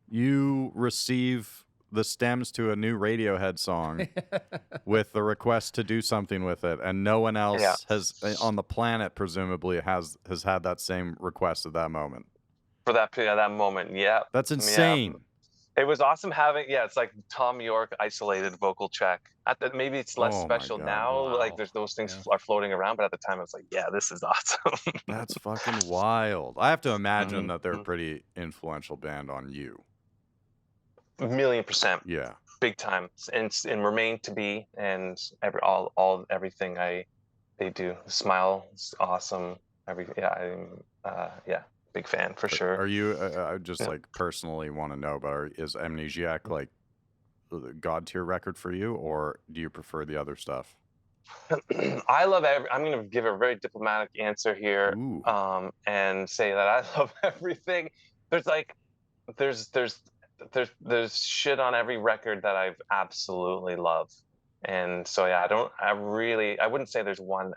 A: you receive the stems to a new Radiohead song with the request to do something with it, and no one else has on the planet presumably has had that same request at that moment.
C: For that moment, yeah.
A: That's insane.
C: Yeah. It was awesome having, it's like Tom York isolated vocal track. Maybe it's less special now.
B: Wow.
C: Like there's those things are floating around, but at the time it's like, yeah, this is awesome.
A: That's fucking wild. I have to imagine that they're a pretty influential band on you.
C: 1,000,000%.
A: Yeah.
C: Big time. And remain to be, and everything they do. Smile is awesome. Big fan for sure.
A: Are you? I just like personally want to know, but is Amnesiac like the god tier record for you, or do you prefer the other stuff?
C: I love I'm going to give a very diplomatic answer here, and say that I love everything. There's like there's shit on every record that I've absolutely loved. And so yeah, I wouldn't say there's one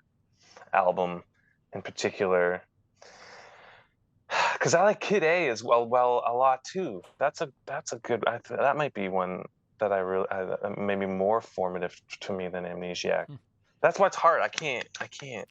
C: album in particular, because I like Kid A as well a lot too. That's a good, that might be one that maybe more formative to me than Amnesiac. That's why it's hard. I can't.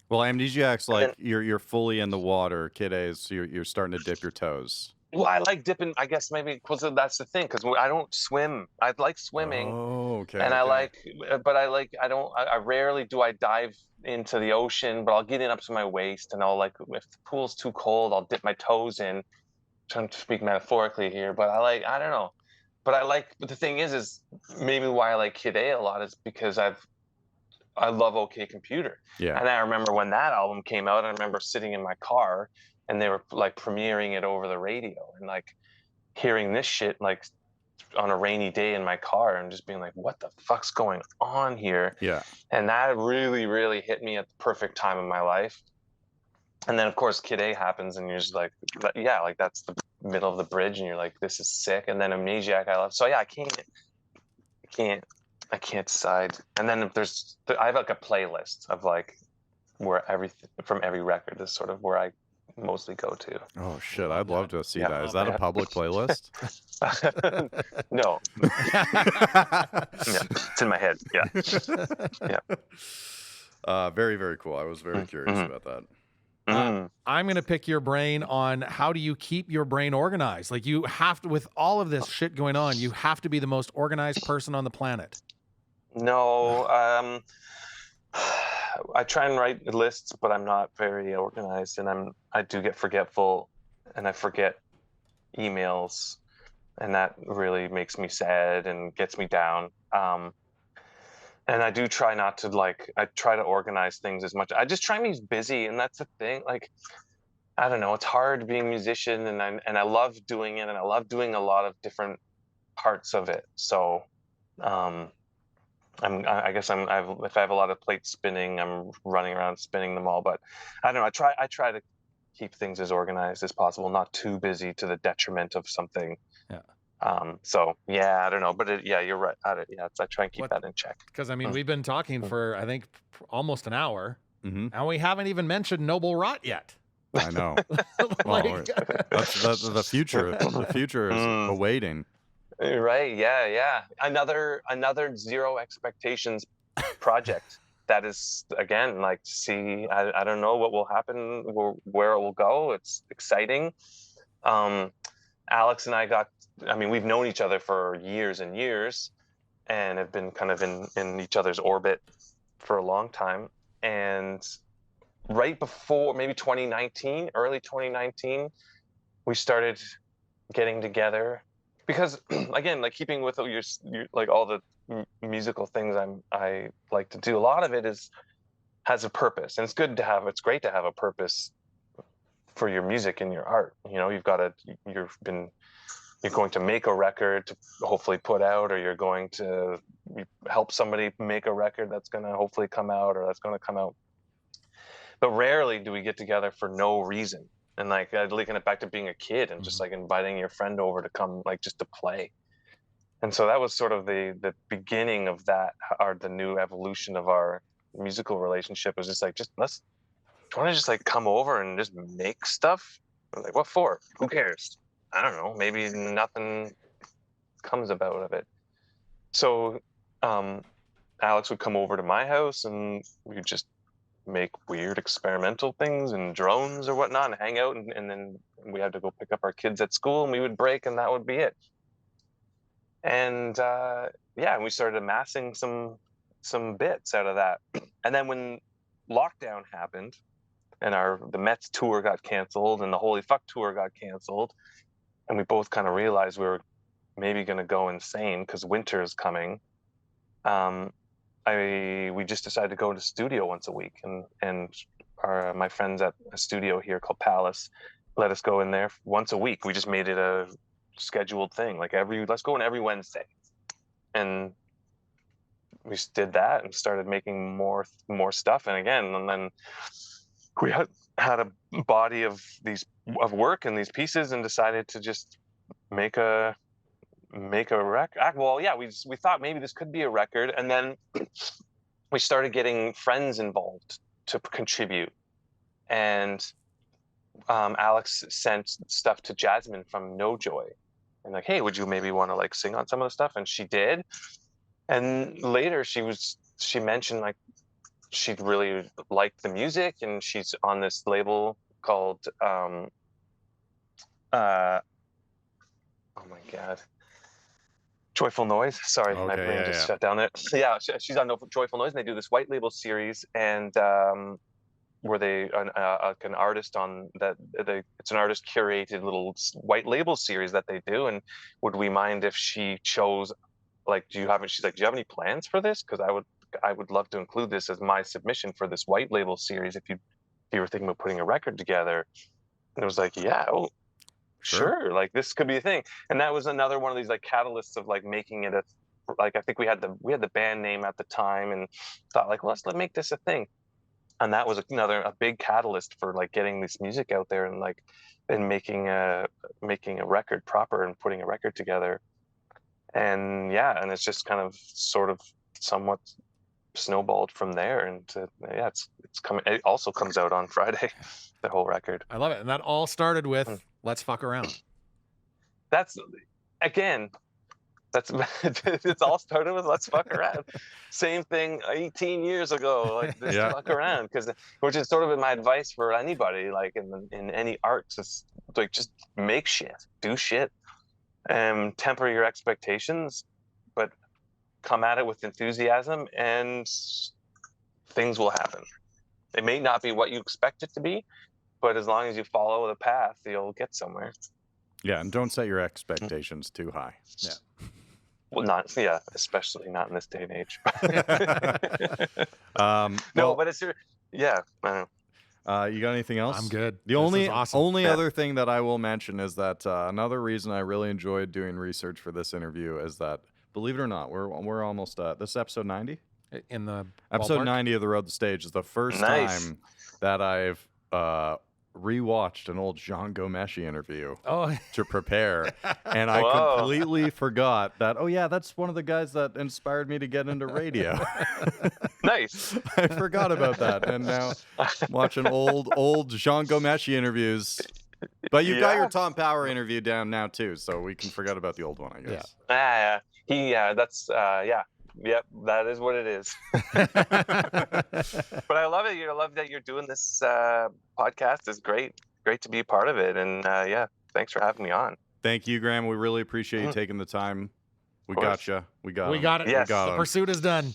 A: Well, Amnesiac's
C: And
A: like
C: then-
A: you're fully in the water. Kid A's you're starting to dip your toes.
C: Well, I like dipping. I guess maybe because that's the thing. Because I don't swim. I like swimming.
A: Oh, okay.
C: And
A: okay.
C: I rarely do I dive into the ocean, but I'll get in up to my waist, and I'll like, if the pool's too cold, I'll dip my toes in. I'm trying to speak metaphorically here, but I don't know. But the thing is maybe why I like Kid A a lot is because I love OK Computer.
A: Yeah.
C: And I remember when that album came out, I remember sitting in my car and they were like premiering it over the radio, and like hearing this shit like on a rainy day in my car and just being like, what the fuck's going on here?
A: Yeah.
C: And that really, really hit me at the perfect time in my life. And then of course Kid A happens and you're just like, yeah, like that's the middle of the bridge and you're like, this is sick. And then Amnesiac I love. So yeah, I can't decide. And then I have like a playlist of like where everything from every record is sort of where I mostly go to.
A: Oh shit, I'd love to see
C: Yeah.
A: that. Is that a public playlist?
C: No. Yeah, it's in my head. Yeah.
A: Very, very cool. I was very curious about that.
B: I'm going to pick your brain on how do you keep your brain organized? Like you have to, with all of this shit going on, you have to be the most organized person on the planet.
C: No, I try and write lists, but I'm not very organized, and I do get forgetful, and I forget emails, and that really makes me sad and gets me down. And I do try not to I try to organize things as much. I just try and be busy, and that's the thing. Like, I don't know, it's hard being a musician, and I love doing it, and I love doing a lot of different parts of it. So, I guess if I have a lot of plates spinning, I'm running around spinning them all. But I don't know. I try to keep things as organized as possible, not too busy to the detriment of something.
B: Yeah.
C: So yeah, I don't know, but you're right. I try and keep that in check.
B: Because I mean, we've been talking for I think almost an hour,
A: and
B: we haven't even mentioned Noble Rot yet.
A: I know. Well, that's the future. The future is awaiting.
C: Right? Yeah. Another zero expectations project. That is, again, like, see, I don't know what will happen, where it will go. It's exciting. Alex and we've known each other for years and years and have been kind of in each other's orbit for a long time. And right before maybe early 2019, we started getting together because, again, like keeping with your like all the musical things I like to do, a lot of it has a purpose, and it's great to have a purpose for your music and your art. You know, you're going to make a record to hopefully put out, or you're going to help somebody make a record that's going to hopefully come out, or that's going to come out. But rarely do we get together for no reason. And like linking it back to being a kid and just like inviting your friend over to come, like just to play. And so that was sort of the beginning of that, or the new evolution of our musical relationship. Was just like, do you want to just like come over and just make stuff? I'm like, what for? Who cares? I don't know. Maybe nothing comes about of it. So Alex would come over to my house and we'd just make weird experimental things and drones or whatnot and hang out, and then we had to go pick up our kids at school and we would break and that would be it. And and we started amassing some bits out of that. And then when lockdown happened and the Mets tour got canceled and the Holy Fuck tour got canceled, and we both kind of realized we were maybe going to go insane because winter is coming, we just decided to go to studio once a week, and my friends at a studio here called Palace let us go in there once a week. We just made it a scheduled thing, like let's go in every Wednesday, and we did that and started making more stuff. And then we had a body of work and these pieces, and decided to just make a record. Well, yeah, we thought maybe this could be a record, and then we started getting friends involved to contribute, and Alex sent stuff to Jasmine from No Joy, and like, hey, would you maybe want to like sing on some of the stuff? And she did, and later she mentioned like she'd really liked the music, and she's on this label called oh my god, Joyful Noise. Sorry, my brain just shut down there. Yeah, she's on Joyful Noise, and they do this white label series, and where they an artist on that it's an artist curated little white label series that they do. And would we mind if she chose, like, she's like, do you have any plans for this? Because I would love to include this as my submission for this white label series if you were thinking about putting a record together. And it was like, yeah, sure, like this could be a thing. And that was another one of these like catalysts of like making it I think we had the band name at the time, and thought like, well, let's make this a thing. And that was a big catalyst for like getting this music out there, and like making a record proper and putting a record together. And yeah, and it's just kind of sort of somewhat snowballed from there. And it's coming. It also comes out on Friday, the whole record.
B: I love it. And that all started with Let's Fuck Around.
C: It's all started with Let's Fuck Around. Same thing 18 years ago, like this fuck around, which is sort of my advice for anybody, like in any arts, is like just make shit, do shit, and temper your expectations, but come at it with enthusiasm, and things will happen. It may not be what you expect it to be, but as long as you follow the path, you'll get somewhere. Yeah,
A: and don't set your expectations too high.
B: Yeah.
C: Well, especially not in this day and age.
A: No,
C: but it's I don't
A: know. You got anything else?
B: I'm good.
A: The only other thing that I will mention is that another reason I really enjoyed doing research for this interview is that, believe it or not, we're almost this is episode 90.
B: In the
A: episode
B: ballpark?
A: 90 of The Road to Stage is the first time that I've rewatched an old Jean Gomeshi interview to prepare, and I completely forgot that. Oh yeah, that's one of the guys that inspired me to get into radio.
C: Nice.
A: I forgot about that, and now watching old Jean Gomeshi interviews. But you've got your Tom Power interview down now too, so we can forget about the old one, I guess. Yep, that is what it is. But I love it. I love that you're doing this podcast. It's great to be a part of it. And thanks for having me on. Thank you, Graham. We really appreciate you taking the time. We got you. We got
B: it.
C: Yes.
B: The pursuit is done.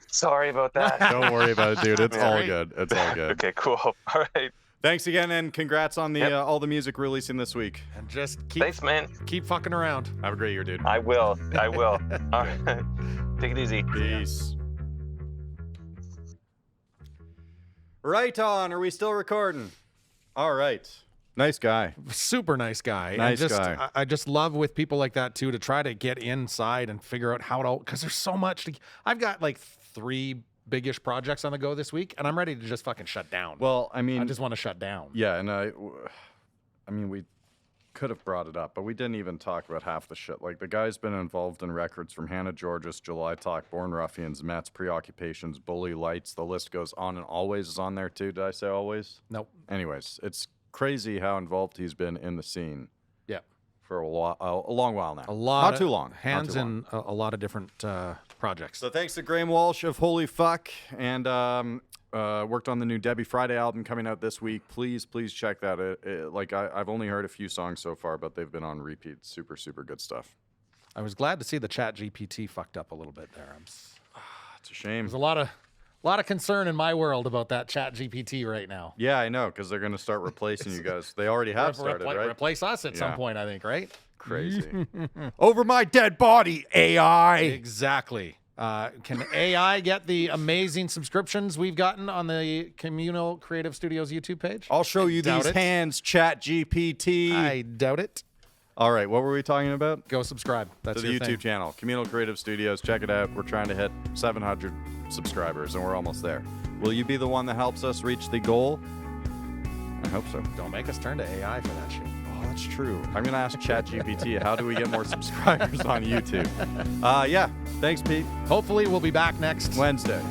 C: Sorry about that.
A: Don't worry about it, dude. It's all good. It's all good.
C: Okay, cool. All right.
A: Thanks again, and congrats on the all the music releasing this week.
B: And just
C: thanks, man.
B: Keep fucking around.
A: Have a great year, dude.
C: I will. All right. Take it easy.
A: Peace. Right on. Are we still recording? All right. Nice guy.
B: Super nice guy.
A: Guy.
B: I just love with people like that too, to try to get inside and figure out how to, because there's so much. I've got like 3 biggish projects on the go this week, and I'm ready to just fucking shut down.
A: Well, I mean,
B: I just want to shut down.
A: Yeah, and I mean, we could have brought it up, but we didn't even talk about half the shit. Like, the guy's been involved in records from Hannah Georges, July Talk, Born Ruffians, Mets, Preoccupations, Bully Lights. The list goes on, and Always is on there too. Did I say Always?
B: Nope.
A: Anyways, it's crazy how involved he's been in the scene.
B: Yeah.
A: For a long while now.
B: Not
A: too long.
B: Hands in a lot of different projects.
A: So thanks to Graham Walsh of Holy Fuck, and worked on the new Debbie Friday album coming out this week. Please check that. I've only heard a few songs so far, but they've been on repeat. Super good stuff.
B: I was glad to see the Chat GPT fucked up a little bit there.
A: It's a shame.
B: There's a lot of concern in my world about that Chat GPT right now.
A: Yeah, I know, because they're going to start replacing you guys. They already have started, right?
B: Replace us at some point, I think, right?
A: Crazy. Over my dead body, AI.
B: Exactly. Can AI get the amazing subscriptions we've gotten on the Communal Creative Studios YouTube page?
A: I'll show you these hands, Chat GPT.
B: I doubt it.
A: All right, what were we talking about?
B: Go subscribe. That's
A: to the YouTube channel, Communal Creative Studios. Check it out. We're trying to hit 700 subscribers, and we're almost there. Will you be the one that helps us reach the goal? I hope so.
B: Don't make us turn to AI for that shit.
A: Oh, That's true. I'm going to ask ChatGPT, how do we get more subscribers on YouTube? Yeah. Thanks, Pete.
B: Hopefully we'll be back next
A: Wednesday.